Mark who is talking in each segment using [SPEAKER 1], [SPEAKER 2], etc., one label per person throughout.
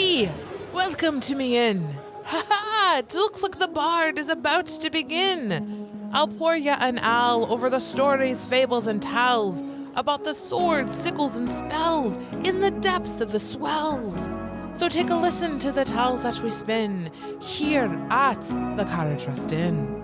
[SPEAKER 1] Hi! Welcome to me inn. Ha ha! It looks like the bard is about to begin. I'll pour ya an ale over the stories, fables, and tales about the swords, sickles, and spells in the depths of the swells. So take a listen to the tales that we spin here at the Carriage Rest Inn.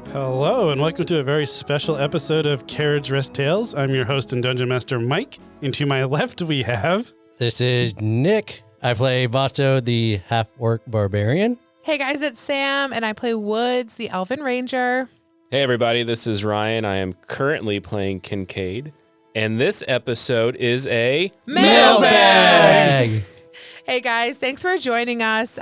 [SPEAKER 2] Hello, and welcome to a very special episode of Carriage Rest Tales. I'm your host and Dungeon Master, Mike. And to my left, we have...
[SPEAKER 3] This is Nick. I play Vato, the half-orc barbarian.
[SPEAKER 1] Hey guys, it's Sam, and I play Woods, the Elven Ranger.
[SPEAKER 4] Hey everybody, this is Ryan. I am currently playing Kincaid, and this episode is a
[SPEAKER 3] Mailbag!
[SPEAKER 1] Hey guys, thanks for joining us.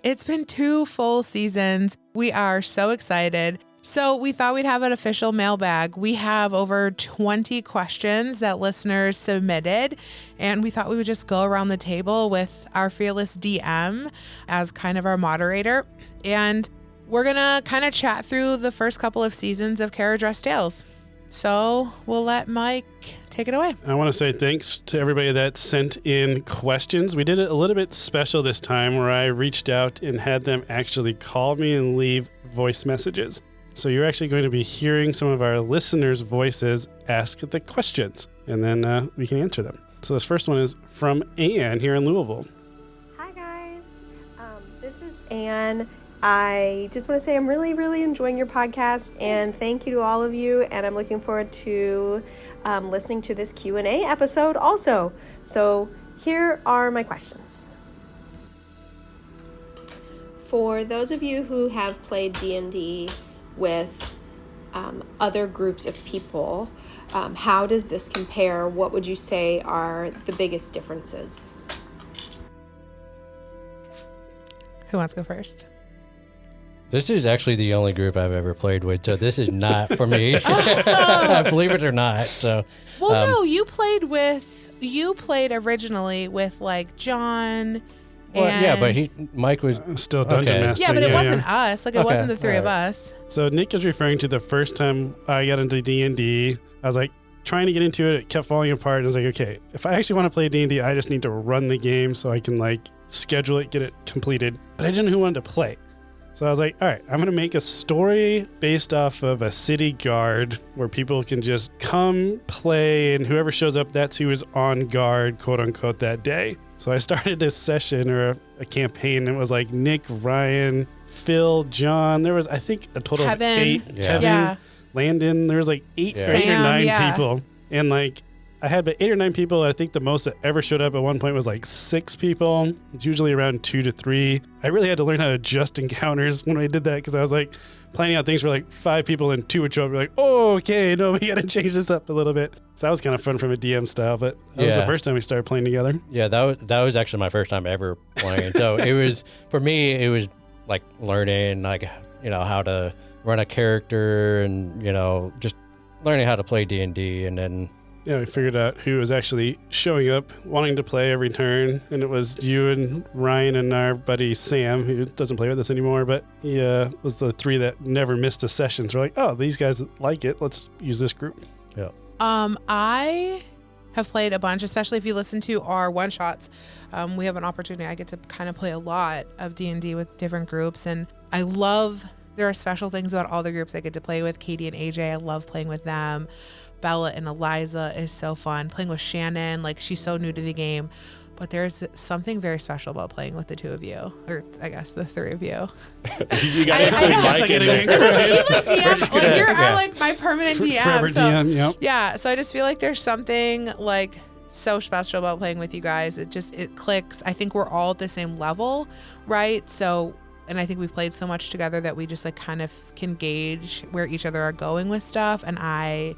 [SPEAKER 1] It's been 2 full seasons. We are so excited. So we thought we'd have an official mailbag. We have over 20 questions that listeners submitted, and we thought we would just go around the table with our fearless DM as kind of our moderator. And we're going to kind of chat through the first couple of seasons of Carriage Rest Tales. So we'll let Mike take it away.
[SPEAKER 2] I want to say thanks to everybody that sent in questions. We did it a little bit special this time where I reached out and had them actually call me and leave voice messages. So you're actually going to be hearing some of our listeners' voices ask the questions, and then we can answer them. So this first one is from Anne here in Louisville.
[SPEAKER 5] Hi guys, this is Anne. I just want to say I'm really enjoying your podcast, and thank you to all of you, and I'm looking forward to listening to this Q&A episode also. So here are my questions. For those of you who have played D&D with other groups of people, how does this compare? What would you say are the biggest differences?
[SPEAKER 1] Who wants to go first?
[SPEAKER 3] This is actually the only group I've ever played with, so this is not for me. Believe it or not. So,
[SPEAKER 1] well, no, you played originally with like John.
[SPEAKER 3] Well, yeah, but Mike was
[SPEAKER 2] still Dungeon Master.
[SPEAKER 1] Yeah, but it wasn't us. Like, it wasn't the three of us.
[SPEAKER 2] So Nick is referring to the first time I got into D&D. I was like trying to get into it. It kept falling apart. I was like, okay, if I actually want to play D&D, I just need to run the game so I can like schedule it, get it completed. But I didn't know who wanted to play. So I was like, all right, I'm going to make a story based off of a city guard where people can just come play, and whoever shows up, that's who is on guard, quote unquote, that day. So I started this session or a campaign. It was like Nick, Ryan, Phil, John. There was, I think, a total of 8.
[SPEAKER 3] Yeah.
[SPEAKER 2] Kevin, Landon. There was like 8 or 9 people. And like, I had about 8 or 9 people. I think the most that ever showed up at one point was like 6 people. It's usually around 2 to 3. I really had to learn how to adjust encounters when I did that, because I was like planning out things for like 5 people and 2 would show up. Like, oh, okay, no, we got to change this up a little bit. So that was kind of fun from a DM style, but that was the first time we started playing together.
[SPEAKER 3] Yeah, that was actually my first time ever playing. So it was, for me, it was like learning, like, you know, how to run a character and, you know, just learning how to play D&D. And then
[SPEAKER 2] yeah, we figured out who was actually showing up, wanting to play every turn, and it was you and Ryan and our buddy Sam, who doesn't play with us anymore, but he was the 3 that never missed a session. So we're like, oh, these guys like it. Let's use this group.
[SPEAKER 3] Yeah.
[SPEAKER 1] I have played a bunch, especially if you listen to our one-shots. We have an opportunity. I get to kind of play a lot of D&D with different groups, and I love, there are special things about all the groups I get to play with. Katie and AJ, I love playing with them. Bella and Eliza is so fun. Playing with Shannon, like, she's so new to the game. But there's something very special about playing with the 2 of you, or I guess the 3 of you.
[SPEAKER 4] You got Mike in there.
[SPEAKER 1] You're like my permanent DM.
[SPEAKER 2] Forever
[SPEAKER 1] so,
[SPEAKER 2] DM, yep.
[SPEAKER 1] Yeah, so I just feel like there's something like so special about playing with you guys. It clicks. I think we're all at the same level, right? So, and I think we've played so much together that we just like kind of can gauge where each other are going with stuff, and I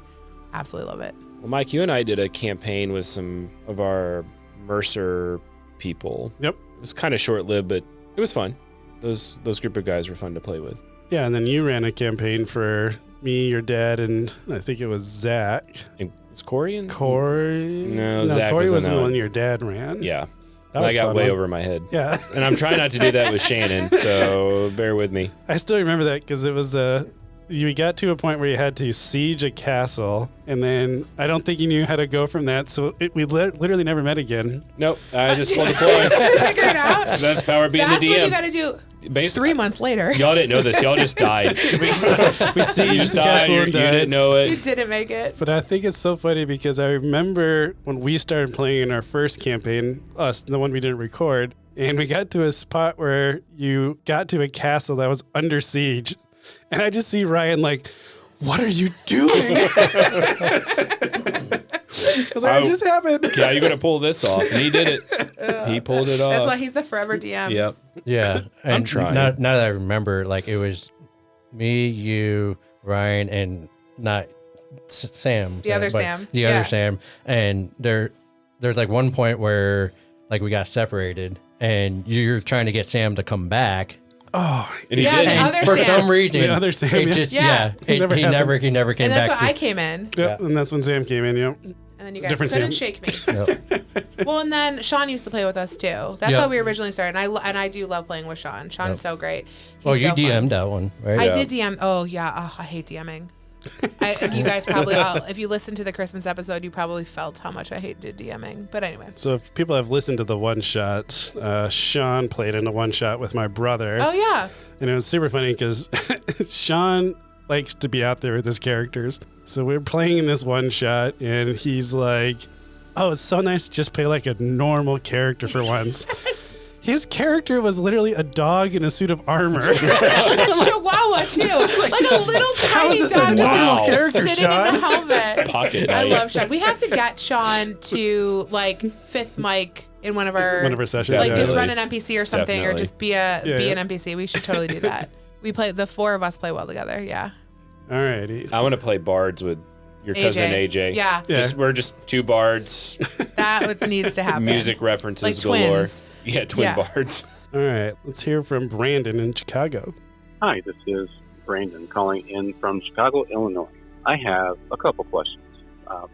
[SPEAKER 1] absolutely love it.
[SPEAKER 4] Well, Mike, you and I did a campaign with some of our Mercer people.
[SPEAKER 2] Yep.
[SPEAKER 4] It was kind of short-lived, but it was fun. Those group of guys were fun to play with.
[SPEAKER 2] Yeah, and then you ran a campaign for me, your dad, and I think it was Zach.
[SPEAKER 4] And was Corey in?
[SPEAKER 2] Corey?
[SPEAKER 4] No, Zach
[SPEAKER 2] Corey
[SPEAKER 4] wasn't
[SPEAKER 2] the one your dad ran.
[SPEAKER 4] Yeah.
[SPEAKER 2] I
[SPEAKER 4] got way over my head.
[SPEAKER 2] Yeah.
[SPEAKER 4] And I'm trying not to do that with Shannon, so bear with me.
[SPEAKER 2] I still remember that because it was you got to a point where you had to siege a castle, and then I don't think you knew how to go from that, so we literally never met again.
[SPEAKER 4] Nope, I just pulled the plug.
[SPEAKER 1] Figure it out.
[SPEAKER 4] That's power being
[SPEAKER 1] That's
[SPEAKER 4] the DM.
[SPEAKER 1] what you got to do.
[SPEAKER 4] Basically,
[SPEAKER 1] 3 months later.
[SPEAKER 4] Y'all didn't know this. Y'all just died.
[SPEAKER 2] We
[SPEAKER 4] You
[SPEAKER 2] sieged
[SPEAKER 4] just
[SPEAKER 2] the
[SPEAKER 4] died.
[SPEAKER 2] castle
[SPEAKER 4] You
[SPEAKER 2] and died.
[SPEAKER 4] didn't know
[SPEAKER 1] You
[SPEAKER 4] it.
[SPEAKER 1] didn't make it.
[SPEAKER 2] But I think it's so funny because I remember when we started playing in our first campaign, us, the one we didn't record, and we got to a spot where you got to a castle that was under siege. And I just see Ryan like, what are you doing? I was like, it just happened.
[SPEAKER 4] Yeah, you're gonna pull this off, and he did it. He pulled it off.
[SPEAKER 1] That's why he's the forever DM.
[SPEAKER 4] Yep.
[SPEAKER 3] Yeah, and
[SPEAKER 4] I'm trying.
[SPEAKER 3] Now that I remember, like it was me, you, Ryan, and not Sam.
[SPEAKER 1] The other
[SPEAKER 3] but
[SPEAKER 1] Sam.
[SPEAKER 3] The
[SPEAKER 1] Yeah.
[SPEAKER 3] other Sam, and there's like one point where like we got separated, and you're trying to get Sam to come back.
[SPEAKER 2] Oh,
[SPEAKER 4] And he
[SPEAKER 1] Yeah,
[SPEAKER 4] did.
[SPEAKER 1] the other
[SPEAKER 3] For
[SPEAKER 1] Sam.
[SPEAKER 3] some reason,
[SPEAKER 2] The other Sam,
[SPEAKER 3] it
[SPEAKER 2] yeah.
[SPEAKER 3] just
[SPEAKER 1] Yeah.
[SPEAKER 3] he
[SPEAKER 2] Never
[SPEAKER 3] never
[SPEAKER 2] happened.
[SPEAKER 3] came
[SPEAKER 1] And that's
[SPEAKER 3] back.
[SPEAKER 1] why I came in.
[SPEAKER 2] Yep, and that's when Sam came in, yep.
[SPEAKER 1] And then you guys
[SPEAKER 2] Different
[SPEAKER 1] couldn't
[SPEAKER 2] Sam.
[SPEAKER 1] shake me.
[SPEAKER 3] Yep.
[SPEAKER 1] Well, and then Sean used to play with us too. That's
[SPEAKER 3] Yeah.
[SPEAKER 1] how we originally started. And I do love playing with Sean. Sean's so great. He's
[SPEAKER 3] Well, you
[SPEAKER 1] so fun.
[SPEAKER 3] DM'd that one, right?
[SPEAKER 1] I did DM. Oh yeah. Oh, I hate DMing. You guys probably, if you listened to the Christmas episode, you probably felt how much I hated DMing. But anyway.
[SPEAKER 2] So if people have listened to the one-shots, Sean played in a one-shot with my brother.
[SPEAKER 1] Oh yeah.
[SPEAKER 2] And it was super funny because Sean likes to be out there with his characters. So we were playing in this one shot, and he's like, oh, it's so nice to just play like a normal character for once. His character was literally a dog in a suit of armor.
[SPEAKER 1] Chihuahua too, like a little
[SPEAKER 2] How is
[SPEAKER 1] tiny
[SPEAKER 2] this a
[SPEAKER 1] dog
[SPEAKER 2] normal
[SPEAKER 1] just
[SPEAKER 2] character,
[SPEAKER 1] sitting in
[SPEAKER 2] Sean?
[SPEAKER 1] the helmet.
[SPEAKER 4] Pocket
[SPEAKER 1] I
[SPEAKER 4] knife.
[SPEAKER 1] love Sean. We have to get Sean to like fifth mic in one of our
[SPEAKER 2] sessions.
[SPEAKER 1] like
[SPEAKER 2] yeah.
[SPEAKER 1] just
[SPEAKER 4] Definitely.
[SPEAKER 1] run an NPC or something, or
[SPEAKER 4] Definitely.
[SPEAKER 1] just be
[SPEAKER 2] Yeah.
[SPEAKER 1] an NPC. We should totally do that. We play, the four of us play well together. Yeah.
[SPEAKER 2] Alrighty.
[SPEAKER 4] I want to play bards with your cousin AJ.
[SPEAKER 1] Yeah.
[SPEAKER 2] Yeah.
[SPEAKER 4] We're just two bards.
[SPEAKER 1] Needs to happen.
[SPEAKER 4] Music references
[SPEAKER 1] Like
[SPEAKER 4] galore.
[SPEAKER 1] twins.
[SPEAKER 4] Yeah, twin
[SPEAKER 1] Yeah.
[SPEAKER 4] bards.
[SPEAKER 2] All right, let's hear from Brandon in Chicago.
[SPEAKER 6] Hi, this is Brandon calling in from Chicago, Illinois. I have a couple questions.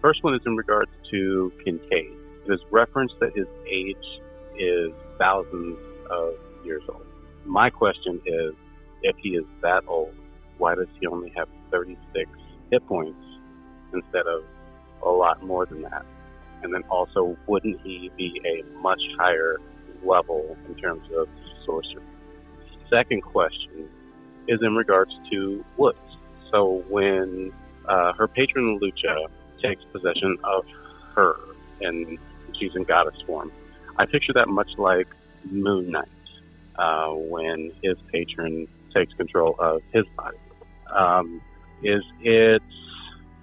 [SPEAKER 6] First one is in regards to Kincaid. It is referenced that his age is thousands of years old. My question is, if he is that old, why does he only have 36 hit points instead of a lot more than that? And then also, wouldn't he be a much higher level in terms of sorcery? Second question is in regards to woods. So when her patron Lucha takes possession of her and she's in goddess form, I picture that much like Moon Knight when his patron takes control of his body. Is it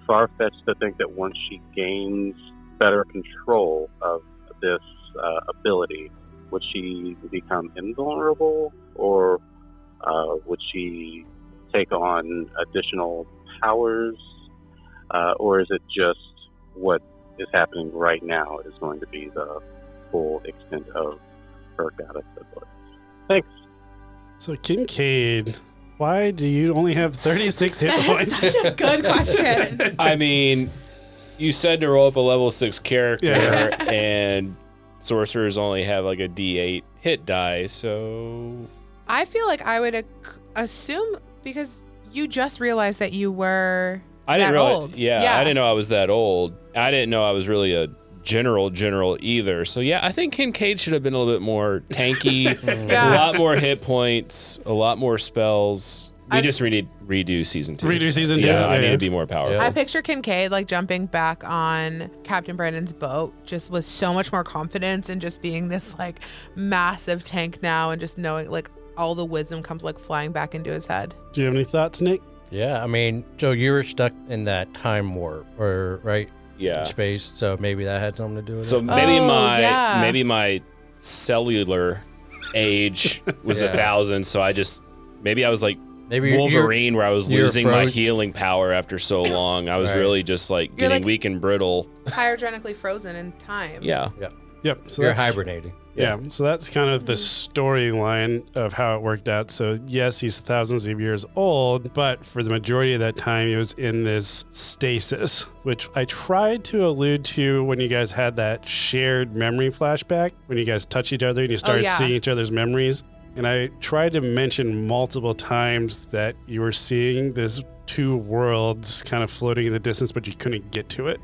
[SPEAKER 6] far-fetched to think that once she gains better control of this ability, would she become invulnerable, or would she take on additional powers, or is it just what is happening right now is going to be the full extent of her goddess abilities? Thanks.
[SPEAKER 2] So Kincaid, why do you only have 36 hit
[SPEAKER 1] That's
[SPEAKER 2] points?
[SPEAKER 1] such a good question.
[SPEAKER 4] I mean, you said to roll up a level 6 character,
[SPEAKER 2] Yeah.
[SPEAKER 4] and sorcerers only have like a D8 hit die, so
[SPEAKER 1] I feel like I would assume, because you just realized that you were
[SPEAKER 4] I didn't
[SPEAKER 1] that
[SPEAKER 4] realize.
[SPEAKER 1] old.
[SPEAKER 4] Yeah, I didn't know I was that old. I didn't know I was really a general either. So yeah, I think Kincaid should have been a little bit more tanky,
[SPEAKER 1] Yeah.
[SPEAKER 4] a lot more hit points, a lot more spells. We just redo season 2.
[SPEAKER 2] Redo season 2?
[SPEAKER 4] Yeah, I
[SPEAKER 2] Yeah.
[SPEAKER 4] need to be more powerful.
[SPEAKER 1] I picture Kincaid like jumping back on Captain Brandon's boat, just with so much more confidence and just being this like massive tank now, and just knowing like all the wisdom comes like flying back into his head.
[SPEAKER 2] Do you have any thoughts, Nick?
[SPEAKER 3] Yeah, I mean, so you were stuck in that time warp, or right?
[SPEAKER 4] Yeah.
[SPEAKER 3] Space. So maybe that had something to do with
[SPEAKER 4] So
[SPEAKER 3] it.
[SPEAKER 4] maybe
[SPEAKER 1] yeah.
[SPEAKER 4] maybe my cellular age was
[SPEAKER 3] Yeah.
[SPEAKER 4] 1,000. So maybe I was like
[SPEAKER 3] Maybe you're-
[SPEAKER 4] Wolverine, where I was
[SPEAKER 3] you're
[SPEAKER 4] losing my
[SPEAKER 3] froze-
[SPEAKER 4] healing power after so long. I was
[SPEAKER 3] Right.
[SPEAKER 4] really just like
[SPEAKER 1] You're
[SPEAKER 4] getting
[SPEAKER 1] like-
[SPEAKER 4] weak and brittle.
[SPEAKER 1] Cryogenically frozen in time.
[SPEAKER 4] Yeah.
[SPEAKER 2] Yep. So
[SPEAKER 3] You're
[SPEAKER 2] that's
[SPEAKER 3] hibernating.
[SPEAKER 2] Yeah, so that's kind of the storyline of how it worked out. So yes, he's thousands of years old, but for the majority of that time, he was in this stasis, which I tried to allude to when you guys had that shared memory flashback, when you guys touch each other and you started
[SPEAKER 1] yeah.
[SPEAKER 2] seeing each other's memories. And I tried to mention multiple times that you were seeing this two worlds kind of floating in the distance, but you couldn't get to it.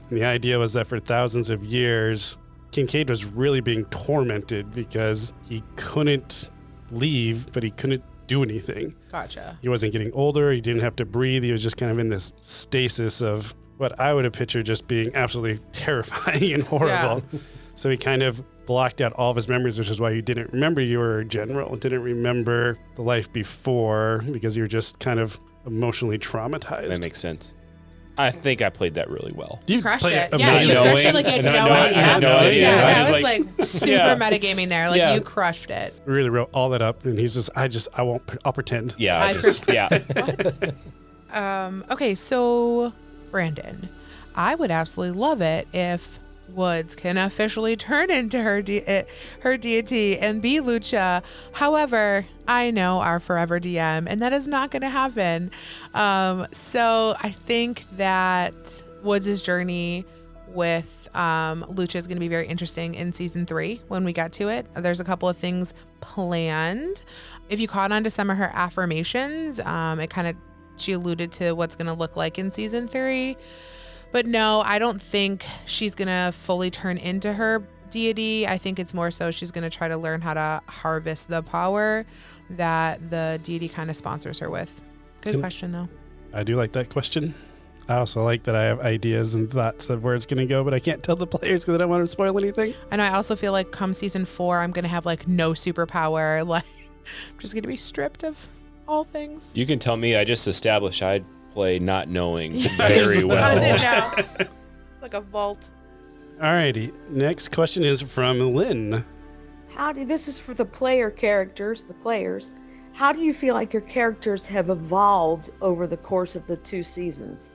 [SPEAKER 2] And the idea was that for thousands of years, Kincaid was really being tormented because he couldn't leave, but he couldn't do anything.
[SPEAKER 1] Gotcha.
[SPEAKER 2] He wasn't getting older. He didn't have to breathe. He was just kind of in this stasis of what I would have pictured just being absolutely terrifying and horrible. Yeah. So he kind of blocked out all of his memories, which is why you didn't remember you were a general, didn't remember the life before, because you were just kind of emotionally traumatized.
[SPEAKER 4] That makes sense. I think I played that really well.
[SPEAKER 1] You crushed it. Yeah, you crushed it like you had no idea. Yeah, that was like super metagaming there. Like you crushed it.
[SPEAKER 2] We really wrote all that up, and he's just, I'll pretend.
[SPEAKER 4] Yeah,
[SPEAKER 1] What? Okay, so Brandon, I would absolutely love it if Woods can officially turn into her deity and be Lucha. However, I know our forever DM, and that is not going to happen. So I think that Woods' journey with Lucha is going to be very interesting in season 3 when we get to it. There's a couple of things planned. If you caught on to some of her affirmations, she alluded to what's going to look like in season 3. But no, I don't think she's going to fully turn into her deity. I think it's more so she's going to try to learn how to harvest the power that the deity kind of sponsors her with. Good question, though.
[SPEAKER 2] I do like that question. I also like that I have ideas and thoughts of where it's going to go, but I can't tell the players because I don't want to spoil anything.
[SPEAKER 1] And I also feel like come season 4, I'm going to have like no superpower. Like, I'm just going to be stripped of all things.
[SPEAKER 4] You can tell me. I just established I'd play not knowing very well.
[SPEAKER 1] It's like a vault.
[SPEAKER 2] Alrighty. Next question is from Lynn.
[SPEAKER 7] This is for the player characters, the players. How do you feel like your characters have evolved over the course of the 2 seasons?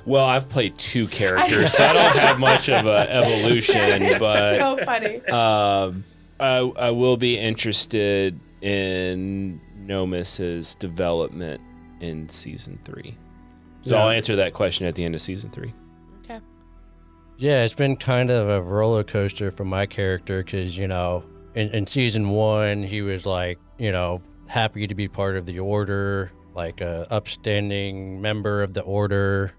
[SPEAKER 4] Well, I've played 2 characters, so I don't have much of an evolution. But
[SPEAKER 1] so funny.
[SPEAKER 4] I will be interested in Nomis's development in season 3. So I'll answer that question at the end of season 3.
[SPEAKER 1] Okay.
[SPEAKER 3] Yeah, it's been kind of a roller coaster for my character because, in season 1, he was like, happy to be part of the order, like a upstanding member of the order.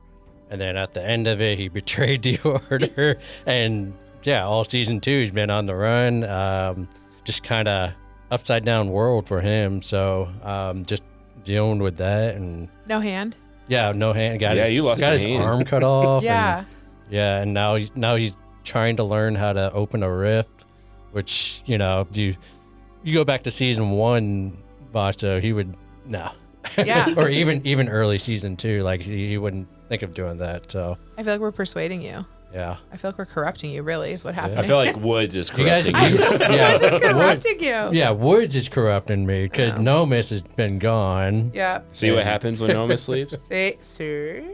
[SPEAKER 3] And then at the end of it, he betrayed the order. And all season 2, he's been on the run. Just kind of upside down world for him. So just dealing with that. And
[SPEAKER 1] no hand.
[SPEAKER 3] Yeah, no hand.
[SPEAKER 4] You lost
[SPEAKER 3] got
[SPEAKER 4] a
[SPEAKER 3] his
[SPEAKER 4] hand.
[SPEAKER 3] arm cut off.
[SPEAKER 1] Yeah.
[SPEAKER 3] And now he's trying to learn how to open a rift, which, if you go back to season 1, Basto, he would, no.
[SPEAKER 1] Yeah.
[SPEAKER 3] Or even early season 2, like he wouldn't think of doing that. So
[SPEAKER 1] I feel like we're persuading you.
[SPEAKER 3] Yeah.
[SPEAKER 1] I feel like we're corrupting you, really, is what happened.
[SPEAKER 4] I feel like Woods is corrupting you.
[SPEAKER 1] Woods is corrupting you.
[SPEAKER 3] Yeah, Woods is corrupting me because Nomis has been gone.
[SPEAKER 1] Yeah.
[SPEAKER 4] See what happens when Nomis leaves?
[SPEAKER 1] See?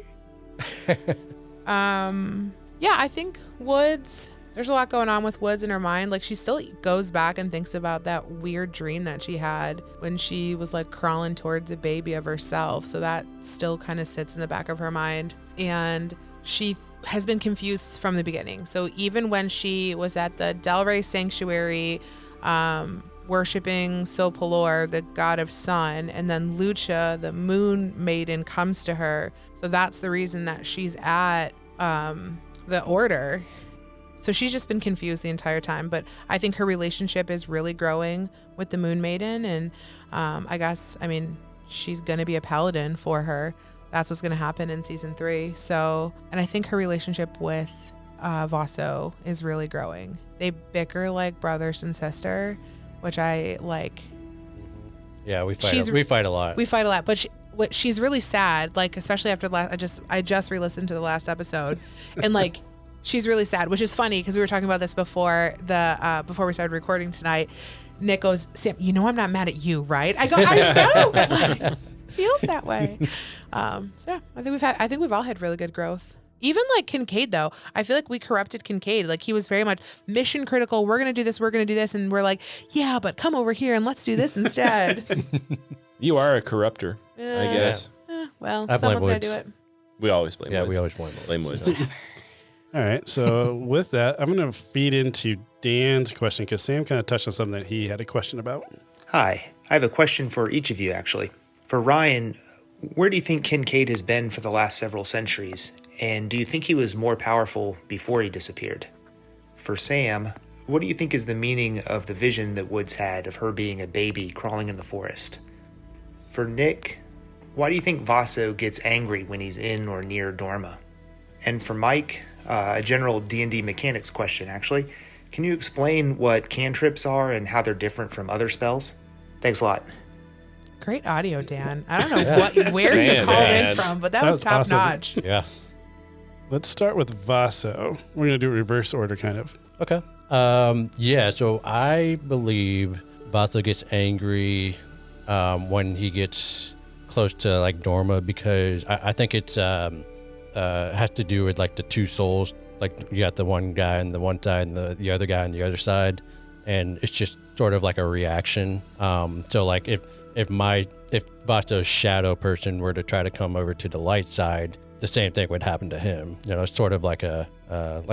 [SPEAKER 1] I think Woods, there's a lot going on with Woods in her mind. Like, she still goes back and thinks about that weird dream that she had when she was like crawling towards a baby of herself. So that still kind of sits in the back of her mind. And she has been confused from the beginning. So even when she was at the Delray Sanctuary, worshiping Sopalor, the god of sun, and then Lucha, the moon maiden, comes to her. So that's the reason that she's at the order. So she's just been confused the entire time. But I think her relationship is really growing with the moon maiden. And she's going to be a paladin for her. That's what's going to happen in season 3. So, and I think her relationship with Vaso is really growing. They bicker like brothers and sister, which I like.
[SPEAKER 3] Yeah, we fight a lot.
[SPEAKER 1] We fight a lot, but she's really sad. Like, especially after I just re-listened to the last episode, and like she's really sad, which is funny because we were talking about this before we started recording tonight. Nick goes, Sam, I'm not mad at you, right? I go, I know, but like, feels that way. I think we've all had really good growth. Even like Kincaid, though, I feel like we corrupted Kincaid. Like, he was very much mission critical. We're going to do this. And we're like, yeah, but come over here and let's do this instead.
[SPEAKER 4] You are a corrupter, I guess.
[SPEAKER 1] Well,
[SPEAKER 3] I
[SPEAKER 1] someone's got to do it.
[SPEAKER 4] We always blame Woods.
[SPEAKER 3] We always blame
[SPEAKER 4] Woods.
[SPEAKER 2] All right. So with that, I'm going to feed into Dan's question because Sam kind of touched on something that he had a question about.
[SPEAKER 8] Hi. I have a question for each of you, actually. For Ryan, Where do you think Kincaid has been for the last several centuries? And do you think he was more powerful before he disappeared? For Sam, what do you think is the meaning of the vision that Woods had of her being a baby crawling in the forest? For Nick, why do you think Vaso gets angry when he's in or near Dorma? And for Mike, a general D&D mechanics question, actually. Can you explain what cantrips are and how they're different from other spells? Thanks a lot.
[SPEAKER 1] Great audio, Dan. I don't know where you called in from, but that was top
[SPEAKER 2] awesome.
[SPEAKER 1] notch.
[SPEAKER 3] Yeah.
[SPEAKER 2] Let's start with Vaso. We're going to do reverse order, kind of.
[SPEAKER 3] Okay. Yeah, so I believe Vaso gets angry when he gets close to like Dorma, because I think it's has to do with like the two souls. Like you got the one guy on the one side and the other guy on the other side, and it's just sort of like a reaction. So like if Vaso's shadow person were to try to come over to the light side, the same thing would happen to him. You know, it's sort of like a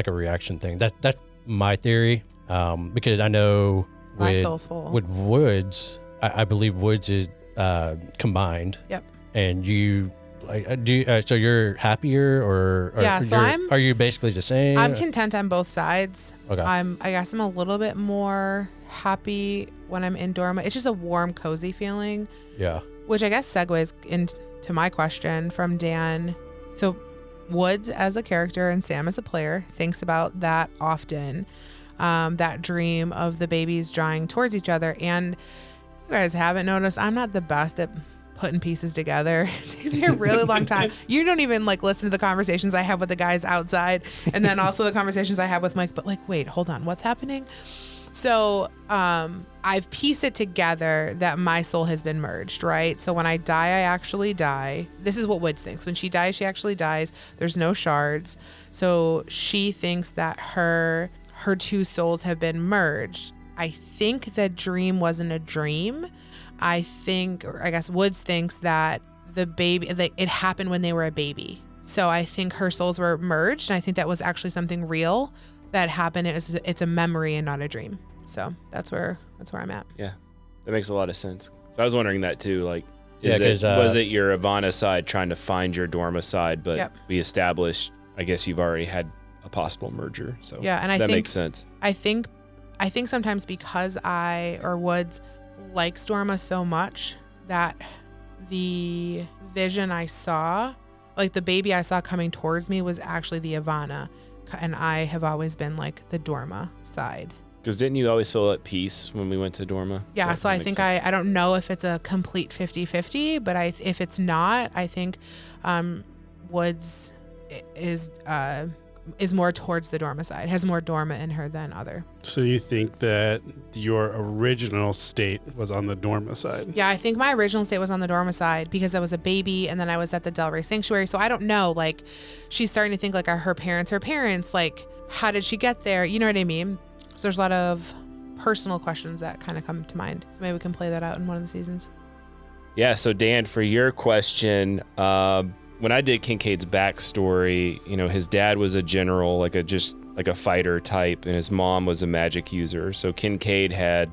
[SPEAKER 3] reaction thing. That's my theory. Because I know
[SPEAKER 1] My soul's full.
[SPEAKER 3] with Woods, I believe Woods is combined.
[SPEAKER 1] Yep.
[SPEAKER 3] And you so you're happier, or
[SPEAKER 1] Yeah, so
[SPEAKER 3] are you basically the same?
[SPEAKER 1] I'm content on both sides.
[SPEAKER 3] Okay.
[SPEAKER 1] I guess I'm a little bit more happy when I'm in Dorma. It's just a warm, cozy feeling.
[SPEAKER 3] Yeah.
[SPEAKER 1] Which I guess segues into my question from Dan. So Woods as a character and Sam as a player thinks about that often. That dream of the babies drawing towards each other. And you guys haven't noticed, I'm not the best at putting pieces together. It takes me a really long time. You don't even like listen to the conversations I have with the guys outside, and then also the conversations I have with Mike, but like, wait, hold on, what's happening? So I've pieced it together that my soul has been merged, right? So when I die, I actually die. This is what Woods thinks. When she dies, she actually dies. There's no shards. So she thinks that her two souls have been merged. I think the dream wasn't a dream. I guess Woods thinks that the baby, it happened when they were a baby. So I think her souls were merged, and I think that was actually something real that happened. It's a memory and not a dream. So that's where I'm at.
[SPEAKER 4] Yeah, that makes a lot of sense. So I was wondering that too. Like,
[SPEAKER 3] was
[SPEAKER 4] it your Ivana side trying to find your Dorma side? But
[SPEAKER 1] Yep.
[SPEAKER 4] we established, I guess you've already had a possible merger. So
[SPEAKER 1] Yeah, and I
[SPEAKER 4] that
[SPEAKER 1] think
[SPEAKER 4] makes sense.
[SPEAKER 1] I think sometimes because Woods likes Dorma so much that the vision I saw, like the baby I saw coming towards me, was actually the Ivana, and I have always been like the Dorma side.
[SPEAKER 4] Because didn't you always feel at peace when we went to Dorma?
[SPEAKER 1] Yeah, so I
[SPEAKER 4] that
[SPEAKER 1] think
[SPEAKER 4] makes sense.
[SPEAKER 1] I don't know if it's a complete 50-50, but if it's not, I think Woods is more towards the Dorma side, has more Dorma in her than other.
[SPEAKER 2] So you think that your original state was on the Dorma side?
[SPEAKER 1] Yeah, I think my original state was on the Dorma side because I was a baby and then I was at the Del Rey Sanctuary. So I don't know, like, she's starting to think like, are her parents, like, how did she get there? You know what I mean? So there's a lot of personal questions that kind of come to mind. So maybe we can play that out in one of the seasons.
[SPEAKER 4] Yeah, so Dan, for your question, when I did Kincaid's backstory, his dad was a general, like a fighter type, and his mom was a magic user. So Kincaid had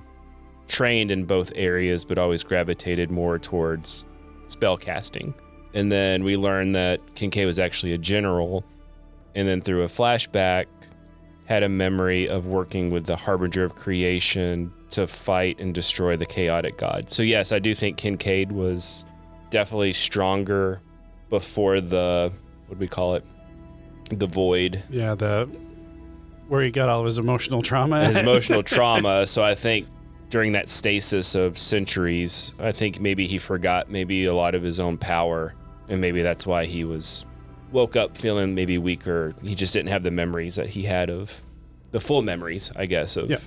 [SPEAKER 4] trained in both areas, but always gravitated more towards spell casting. And then we learned that Kincaid was actually a general, and then through a flashback, had a memory of working with the Harbinger of Creation to fight and destroy the chaotic god. So yes, I do think Kincaid was definitely stronger before the, what do we call it? The void.
[SPEAKER 2] Yeah, where he got all of his emotional trauma.
[SPEAKER 4] His emotional trauma. So I think during that stasis of centuries, I think maybe he forgot maybe a lot of his own power, and maybe that's why he woke up feeling maybe weaker. He just didn't have the memories that he had of the full memories, I guess, of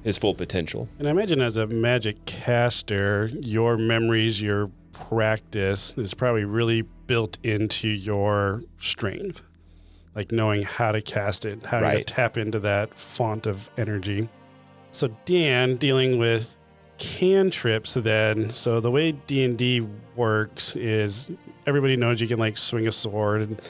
[SPEAKER 4] his full potential.
[SPEAKER 2] And I imagine as a magic caster, your memories, your practice is probably really built into your strength, like knowing how to cast it, how to tap into that font of energy. So Dan, dealing with cantrips then, so the way D&D works is everybody knows you can like swing a sword, and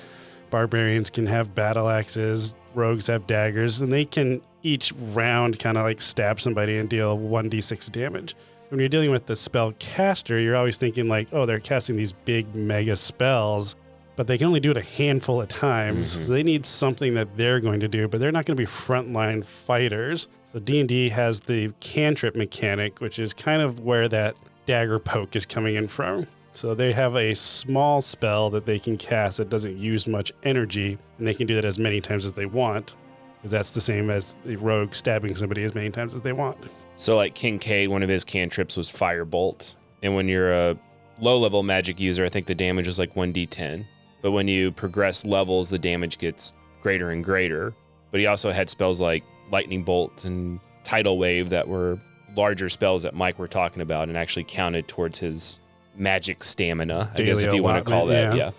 [SPEAKER 2] barbarians can have battle axes, rogues have daggers, and they can each round kind of like stab somebody and deal 1d6 damage. when you're dealing with the spell caster, you're always thinking like, oh, they're casting these big mega spells, but they can only do it a handful of times. So they need something that they're going to do, but they're not going to be frontline fighters. So D&D has the cantrip mechanic, which is kind of where that dagger poke is coming in from. So they have a small spell that they can cast that doesn't use much energy, and they can do that as many times as they want, because that's the same as the rogue stabbing somebody as many times as they want.
[SPEAKER 4] So like Kincaid, one of his cantrips was Firebolt. And when you're a low-level magic user, I think the damage is like 1d10. But when you progress levels, the damage gets greater and greater. But he also had spells like Lightning Bolt and Tidal Wave that were larger spells that Mike were talking about and actually counted towards his magic stamina, I guess, if you want to call that. Yeah.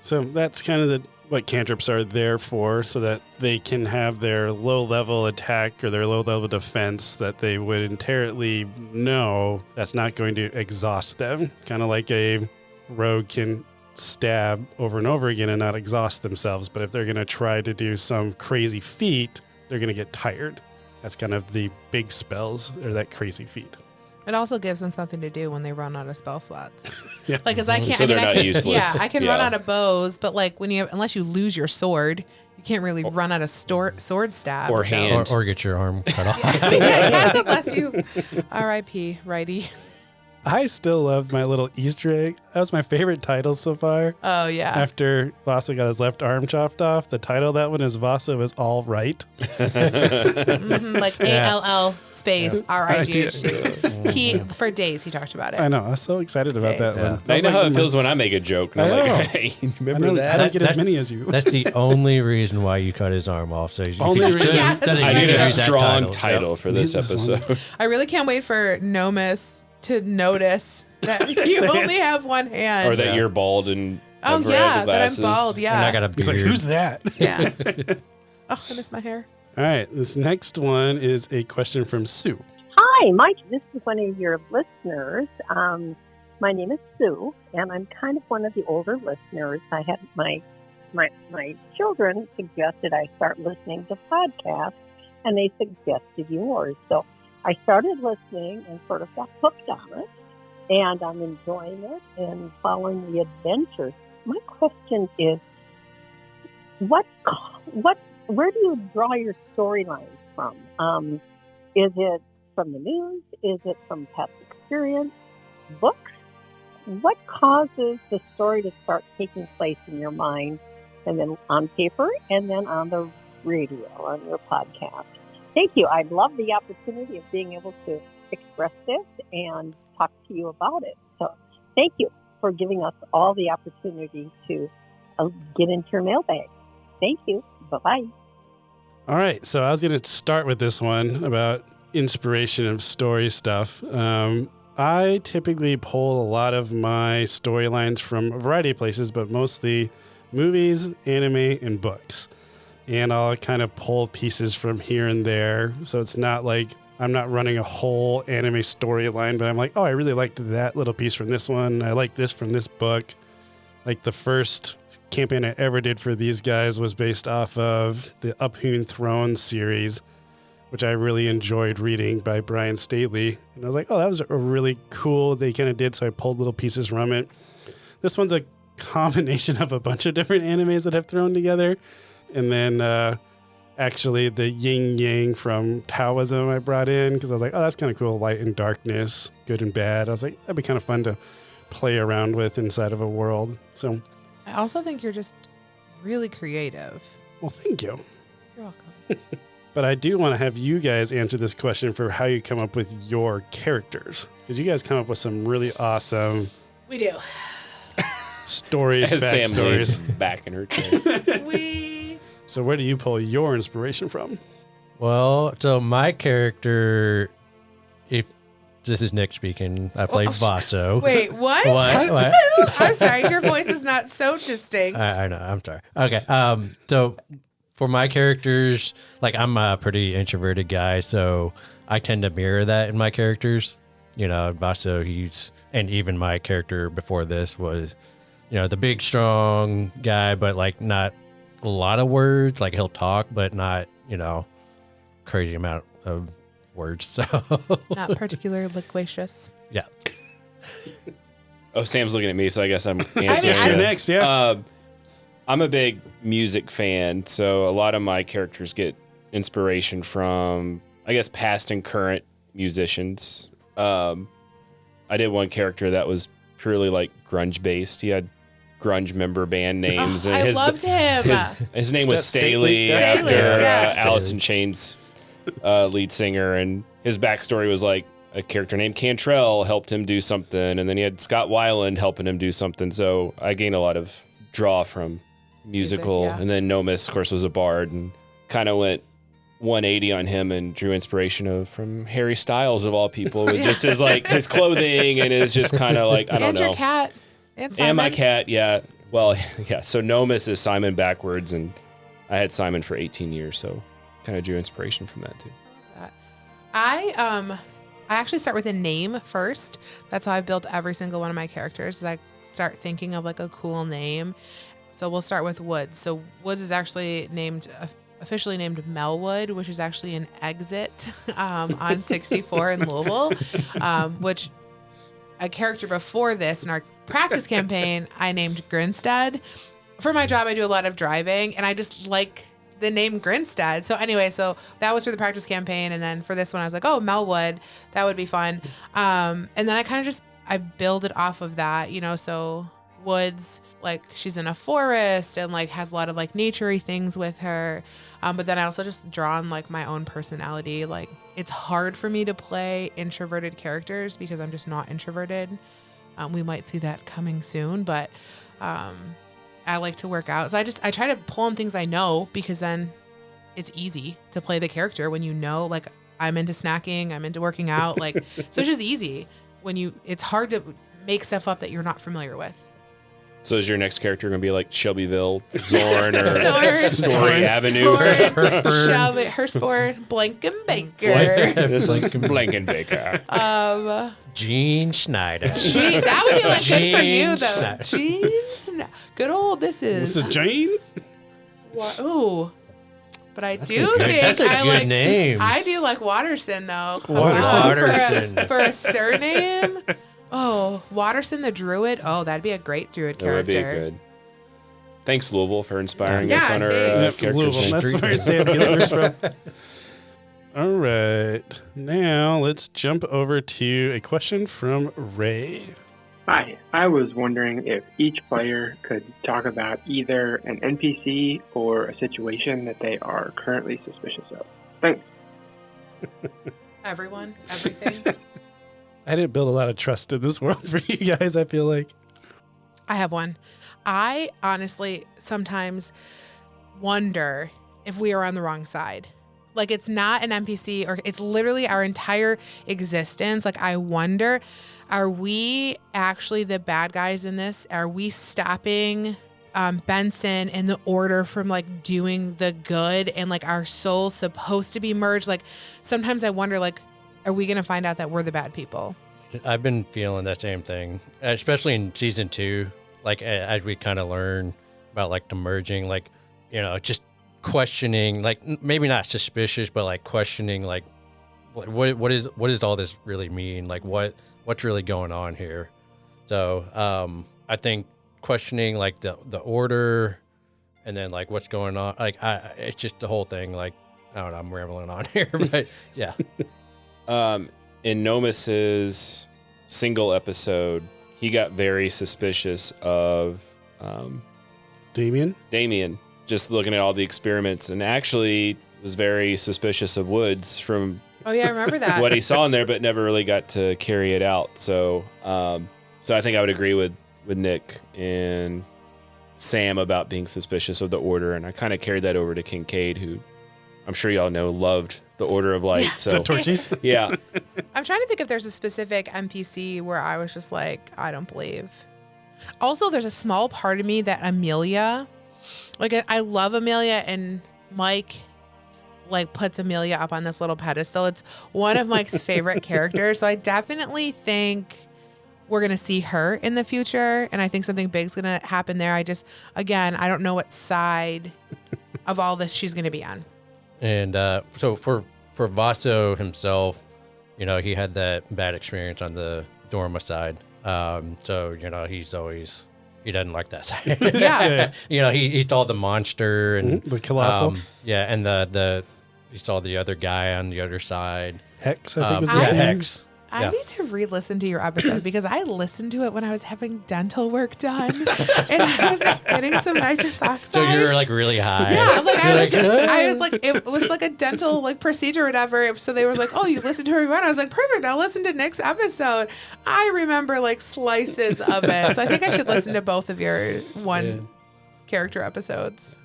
[SPEAKER 2] So that's kind of what cantrips are there for, so that they can have their low-level attack or their low-level defense that they would inherently know that's not going to exhaust them. Kind of like a rogue can stab over and over again and not exhaust themselves, but if they're going to try to do some crazy feat, they're going to get tired. That's kind of the big spells, or that crazy feat.
[SPEAKER 1] It also gives them something to do when they run out of spell slots.
[SPEAKER 2] Yeah.
[SPEAKER 1] Like, because I can't.
[SPEAKER 4] So they're not useless.
[SPEAKER 1] Yeah, I can run out of bows, but like unless you lose your sword, you can't really run out of sword stabs.
[SPEAKER 4] Or hand.
[SPEAKER 3] Or get your arm cut off.
[SPEAKER 1] I mean, I guess unless you. R.I.P. Righty.
[SPEAKER 2] I still love my little Easter egg. That was my favorite title so far.
[SPEAKER 1] Oh yeah.
[SPEAKER 2] After Vasa got his left arm chopped off, the title of that one is Vasa was all right.
[SPEAKER 1] Like ALL space RIGHT. He for days he talked about it.
[SPEAKER 2] I know. I was so excited about that one.
[SPEAKER 4] I know how it feels when I make a joke. And I'm like, hey, remember that?
[SPEAKER 2] I don't get as many as you.
[SPEAKER 3] That's the only reason why you cut his arm off. So
[SPEAKER 2] Only reason.
[SPEAKER 1] Yes.
[SPEAKER 4] I need a
[SPEAKER 3] that
[SPEAKER 4] strong title
[SPEAKER 3] Yep.
[SPEAKER 4] for this episode.
[SPEAKER 1] I really can't wait for Nomis to notice that you only have one hand.
[SPEAKER 4] Or that you're bald and
[SPEAKER 1] oh
[SPEAKER 4] have
[SPEAKER 1] yeah,
[SPEAKER 4] red
[SPEAKER 1] that I'm
[SPEAKER 4] glasses.
[SPEAKER 1] bald.
[SPEAKER 3] And I
[SPEAKER 1] Yeah.
[SPEAKER 3] got a beard.
[SPEAKER 2] He's like, who's that?
[SPEAKER 1] Yeah. Oh, I miss my hair.
[SPEAKER 2] All right. This next one is a question from Sue.
[SPEAKER 9] Hi, Mike. This is one of your listeners. My name is Sue, and I'm kind of one of the older listeners. I had my children suggested I start listening to podcasts, and they suggested yours. So I started listening and sort of got hooked on it, and I'm enjoying it and following the adventures. My question is, where do you draw your storylines from? Is it from the news? Is it from past experience? Books? What causes the story to start taking place in your mind, and then on paper, and then on the radio, on your podcast? Thank you. I'd love the opportunity of being able to express this and talk to you about it. So thank you for giving us all the opportunity to get into your mailbag. Thank you. Bye-bye.
[SPEAKER 2] All right. So I was going to start with this one about inspiration of story stuff. I typically pull a lot of my storylines from a variety of places, but mostly movies, anime, and books. And I'll kind of pull pieces from here and there. So it's not like I'm not running a whole anime storyline, but I'm like, oh, I really liked that little piece from this one. I like this from this book. Like the first campaign I ever did for these guys was based off of the Uphewn Throne series, which I really enjoyed reading by Brian Staley. And I was like, oh, that was a really cool, they kind of did. So I pulled little pieces from it. This one's a combination of a bunch of different animes that I've thrown together. And then actually the yin yang from Taoism I brought in because I was like, oh, that's kind of cool. Light and darkness, good and bad. I was like, that'd be kind of fun to play around with inside of a world. So
[SPEAKER 1] I also think you're just really creative.
[SPEAKER 2] well, thank you.
[SPEAKER 1] You're welcome.
[SPEAKER 2] But I do want to have you guys answer this question for how you come up with your characters. Because you guys come up with some really awesome
[SPEAKER 1] We do.
[SPEAKER 2] stories,
[SPEAKER 4] As Sam leans
[SPEAKER 2] backstories.
[SPEAKER 4] back in her chair.
[SPEAKER 2] So where do you pull your inspiration from?
[SPEAKER 3] Well, so my character, if this is Nick speaking, I played Vaso.
[SPEAKER 1] Wait, what?
[SPEAKER 3] What?
[SPEAKER 1] I'm sorry, your voice is not so distinct.
[SPEAKER 3] I know. I'm sorry. Okay. So for my characters, like I'm a pretty introverted guy, so I tend to mirror that in my characters. You know, Vaso, and even my character before this was, you know, the big, strong guy, but like not a lot of words. Like he'll talk, but not, you know, crazy amount of words. So
[SPEAKER 1] Not particularly loquacious.
[SPEAKER 3] yeah.
[SPEAKER 4] Oh, Sam's looking at me, so I guess I'm answering.
[SPEAKER 2] You're next, yeah.
[SPEAKER 4] I'm a big music fan, so a lot of my characters get inspiration from, I guess, past and current musicians. I did one character that was purely like grunge based. He had grunge member band names.
[SPEAKER 1] I loved him.
[SPEAKER 4] His name was
[SPEAKER 2] Staley.
[SPEAKER 4] Staley, after
[SPEAKER 1] yeah.
[SPEAKER 4] Alice in Chains lead singer, and his backstory was like a character named Cantrell helped him do something, and then he had Scott Weiland helping him do something. So I gained a lot of draw from musical,
[SPEAKER 1] Music, yeah.
[SPEAKER 4] and then Nomis, of course, was a bard, and kind of went 180 on him and drew inspiration from Harry Styles of all people, with just his like his clothing and his just kind of like I don't
[SPEAKER 1] and
[SPEAKER 4] know.
[SPEAKER 1] your cat. And Simon.
[SPEAKER 4] And my cat, yeah. Well, yeah. So Nomis is Simon backwards, and I had Simon for 18 years, so kind of drew inspiration from that too.
[SPEAKER 1] I actually start with a name first. That's how I've built every single one of my characters. Is I start thinking of like a cool name. So we'll start with Woods. So Woods is actually officially named Melwood, which is actually an exit on 64 in Louisville, which a character before this in our practice campaign, I named Grinstead. For my job, I do a lot of driving, and I just like the name Grinstead. So anyway, so that was for the practice campaign, and then for this one, I was like, oh, Melwood, that would be fun. And then I kind of just, I build it off of that, you know, so Woods, like she's in a forest and like has a lot of like naturey things with her. But then I also just draw on like my own personality. Like it's hard for me to play introverted characters because I'm just not introverted. We might see that coming soon, but I like to work out. So I try to pull on things I know, because then it's easy to play the character when you know, like I'm into snacking, I'm into working out. Like, so it's just easy it's hard to make stuff up that you're not familiar with.
[SPEAKER 4] So is your next character going to be like Shelbyville, Zorn, or
[SPEAKER 1] Zorn.
[SPEAKER 4] Story Avenue?
[SPEAKER 1] Shelby, Hersport, Blankenbaker.
[SPEAKER 4] This is Blankenbaker.
[SPEAKER 3] Gene Schneider.
[SPEAKER 1] That would be like good for you
[SPEAKER 3] Gene
[SPEAKER 1] though.
[SPEAKER 3] Schneider.
[SPEAKER 1] Jeez, good old. This is
[SPEAKER 2] Jane.
[SPEAKER 1] Ooh, but I do
[SPEAKER 3] good-
[SPEAKER 1] think
[SPEAKER 3] that's a
[SPEAKER 1] I
[SPEAKER 3] good
[SPEAKER 1] like.
[SPEAKER 3] name.
[SPEAKER 1] I do like Watterson though. Come
[SPEAKER 2] Watterson.
[SPEAKER 1] on,
[SPEAKER 3] Watterson.
[SPEAKER 1] for a surname. Oh, Watterson the Druid. Oh, that'd be a great Druid
[SPEAKER 4] That would
[SPEAKER 1] character.
[SPEAKER 4] be good. Thanks, Louisville, for inspiring
[SPEAKER 1] Yeah,
[SPEAKER 4] us on our
[SPEAKER 1] thanks.
[SPEAKER 4] character
[SPEAKER 2] Louisville,
[SPEAKER 4] thing.
[SPEAKER 2] that's where Sam gets hers from. All right. Now let's jump over to a question from Ray.
[SPEAKER 10] Hi, I was wondering if each player could talk about either an NPC or a situation that they are currently suspicious of. Thanks.
[SPEAKER 1] Everyone, everything.
[SPEAKER 2] I didn't build a lot of trust in this world for you guys, I feel like.
[SPEAKER 1] I have one. I honestly sometimes wonder if we are on the wrong side. Like it's not an NPC, or it's literally our entire existence. Like I wonder, are we actually the bad guys in this? Are we stopping Benson and the Order from like doing the good, and like our souls supposed to be merged? Like sometimes I wonder, like, are we going to find out that we're the bad people?
[SPEAKER 3] I've been feeling that same thing, especially in season 2. Like as we kind of learn about like the merging, like, you know, just questioning, like maybe not suspicious, but like questioning, like what does all this really mean? Like what's really going on here? So I think questioning like the Order, and then like what's going on. Like it's just the whole thing. Like I don't know, I'm rambling on here, but yeah.
[SPEAKER 4] In Nomis's single episode, he got very suspicious of
[SPEAKER 2] Damien?
[SPEAKER 4] Damien, just looking at all the experiments, and actually was very suspicious of Woods from
[SPEAKER 1] Oh yeah, I remember that.
[SPEAKER 4] what he saw in there, but never really got to carry it out. So, so I think I would agree with Nick and Sam about being suspicious of the Order, and I kind of carried that over to Kincaid, who I'm sure y'all know loved the Order of Light.
[SPEAKER 1] Yeah.
[SPEAKER 4] So
[SPEAKER 2] The torches?
[SPEAKER 4] yeah,
[SPEAKER 1] I'm trying to think if there's a specific NPC where I was just like, I don't believe. Also, there's a small part of me that Amelia, like I love Amelia, and Mike like puts Amelia up on this little pedestal. It's one of Mike's favorite characters. So I definitely think we're going to see her in the future. And I think something big's going to happen there. I don't know what side of all this she's going to be on.
[SPEAKER 3] And so for for Vaso himself, you know, he had that bad experience on the Dorma side. So, you know, he doesn't like that side.
[SPEAKER 1] Yeah.
[SPEAKER 3] You know, he saw the monster and
[SPEAKER 2] the colossal.
[SPEAKER 3] yeah, and he saw the other guy on the other side.
[SPEAKER 2] Hex, I think was his
[SPEAKER 3] yeah,
[SPEAKER 2] name.
[SPEAKER 3] Hex.
[SPEAKER 1] I
[SPEAKER 3] Yeah.
[SPEAKER 1] need to re-listen to your episode because I listened to it when I was having dental work done, and I was like, getting some nitrous oxide.
[SPEAKER 3] So you were like really high.
[SPEAKER 1] Yeah, like I was,
[SPEAKER 3] You're
[SPEAKER 1] I was like, it was like a dental like procedure or whatever. So they were like, "Oh, you listened to her run." I was like, "Perfect, I'll listen to Nick's episode." I remember like slices of it, so I think I should listen to both of your one character episodes.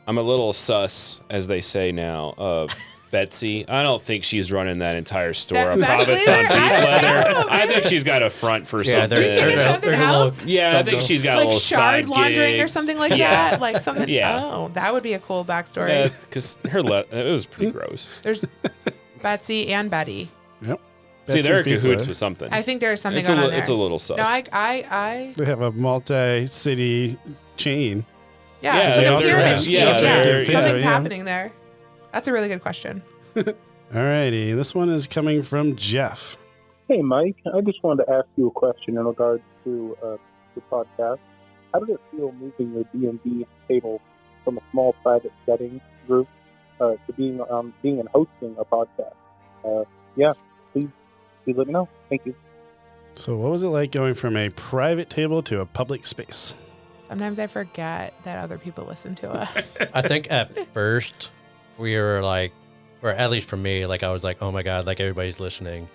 [SPEAKER 4] I'm a little sus, as they say now, of Betsy. I don't think she's running that entire store
[SPEAKER 1] That
[SPEAKER 4] of Province
[SPEAKER 1] Betsy?
[SPEAKER 4] on beef leather. I think she's got a front for
[SPEAKER 3] Yeah,
[SPEAKER 4] something.
[SPEAKER 3] there's a little.
[SPEAKER 4] Yeah, I think she's got a
[SPEAKER 1] Like
[SPEAKER 4] little
[SPEAKER 1] shard
[SPEAKER 4] side
[SPEAKER 1] laundering
[SPEAKER 4] gig.
[SPEAKER 1] or something like
[SPEAKER 4] Yeah.
[SPEAKER 1] that, like something.
[SPEAKER 4] Yeah.
[SPEAKER 1] Oh, that would be a cool backstory.
[SPEAKER 4] Yeah, because it was pretty gross.
[SPEAKER 1] There's Betsy and Betty.
[SPEAKER 2] Yep.
[SPEAKER 4] See, they're in
[SPEAKER 2] Betsy's beef
[SPEAKER 4] cahoots
[SPEAKER 2] leather.
[SPEAKER 4] with something.
[SPEAKER 1] I think there's something
[SPEAKER 4] It's
[SPEAKER 1] going on there.
[SPEAKER 4] It's a little sus.
[SPEAKER 1] No, I
[SPEAKER 2] They have a multi-city chain.
[SPEAKER 1] yeah,
[SPEAKER 4] Yeah,
[SPEAKER 1] it's like a
[SPEAKER 2] they're-
[SPEAKER 1] pyramid
[SPEAKER 4] yeah,
[SPEAKER 1] scheme.
[SPEAKER 4] they're-
[SPEAKER 1] Something's
[SPEAKER 2] yeah.
[SPEAKER 1] happening there. That's a really good question.
[SPEAKER 2] Alrighty, this one is coming from Jeff.
[SPEAKER 11] Hey, Mike. I just wanted to ask you a question in regards to the podcast. How did it feel moving your D&D table from a small private setting group to being and hosting a podcast? Yeah, please let me know. Thank you.
[SPEAKER 2] So what was it like going from a private table to a public space?
[SPEAKER 1] Sometimes I forget that other people listen to us.
[SPEAKER 3] I think at first we were like, or at least for me, like I was like, oh my God, like everybody's listening.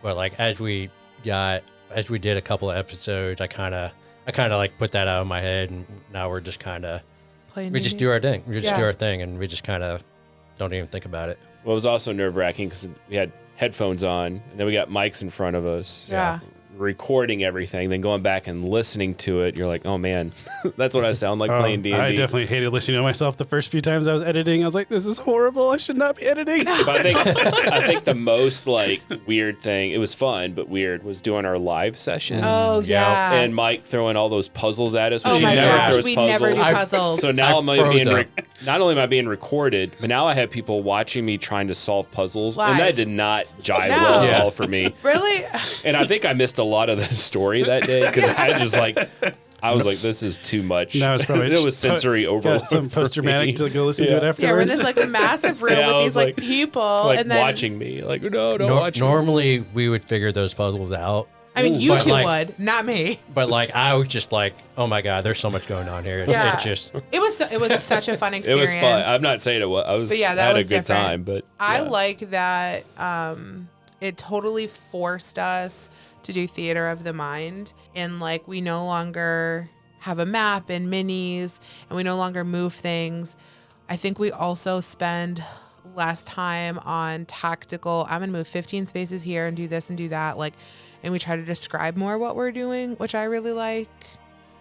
[SPEAKER 3] But like as we did a couple of episodes, I kind of like put that out of my head, and now we're just kind of, we just do our thing. We just do our thing, and we just kind of don't even think about it.
[SPEAKER 4] Well, it was also nerve-wracking because we had headphones on, and then we got mics in front of us.
[SPEAKER 1] Yeah.
[SPEAKER 4] Recording everything, then going back and listening to it, you're like, oh man, that's what I sound like playing D&D.
[SPEAKER 2] I definitely hated listening to myself the first few times I was editing. I was like, this is horrible. I should not be editing.
[SPEAKER 4] But I think the most like weird thing, it was fun but weird, was doing our live session.
[SPEAKER 1] Oh yeah.
[SPEAKER 4] And Mike throwing all those puzzles at us. Which
[SPEAKER 1] Oh
[SPEAKER 4] he
[SPEAKER 1] my
[SPEAKER 4] never
[SPEAKER 1] gosh,
[SPEAKER 4] throws
[SPEAKER 1] we
[SPEAKER 4] puzzles.
[SPEAKER 1] never do puzzles.
[SPEAKER 4] So now
[SPEAKER 3] I
[SPEAKER 4] not only am I being recorded, but now I have people watching me trying to solve puzzles,
[SPEAKER 1] Live.
[SPEAKER 4] and that did not jive
[SPEAKER 1] No.
[SPEAKER 4] well at
[SPEAKER 3] Yeah.
[SPEAKER 4] all for me.
[SPEAKER 1] Really?
[SPEAKER 4] And I think I missed a lot of the story that day because I was like, this is too much.
[SPEAKER 2] Now it's probably
[SPEAKER 4] it was sensory overload.
[SPEAKER 2] got some
[SPEAKER 4] for
[SPEAKER 2] post-traumatic
[SPEAKER 4] me.
[SPEAKER 2] to go listen to it
[SPEAKER 1] Yeah, we're
[SPEAKER 2] afterwards.
[SPEAKER 1] in this like massive room
[SPEAKER 4] Yeah, I
[SPEAKER 1] with
[SPEAKER 4] was
[SPEAKER 1] these like
[SPEAKER 4] like-
[SPEAKER 1] people,
[SPEAKER 4] Like
[SPEAKER 1] and then
[SPEAKER 4] watching me, like no, don't watch me.
[SPEAKER 3] Normally we would figure those puzzles out.
[SPEAKER 1] I mean, you
[SPEAKER 3] But,
[SPEAKER 1] two
[SPEAKER 3] like-
[SPEAKER 1] would, not me.
[SPEAKER 3] But like I was just like, oh my God, there's so much going on here.
[SPEAKER 1] Yeah.
[SPEAKER 3] It just
[SPEAKER 1] It was such a fun
[SPEAKER 4] It
[SPEAKER 1] experience.
[SPEAKER 4] was fun. I'm not saying it was. I was
[SPEAKER 1] But yeah, that
[SPEAKER 4] had a
[SPEAKER 1] was
[SPEAKER 4] good
[SPEAKER 1] different.
[SPEAKER 4] time. But
[SPEAKER 1] I
[SPEAKER 4] yeah.
[SPEAKER 1] like that it totally forced us to do theater of the mind, and like we no longer have a map and minis, and we no longer move things. I think we also spend less time on tactical, I'm gonna move 15 spaces here and do this and do that, like, and we try to describe more what we're doing, which I really like.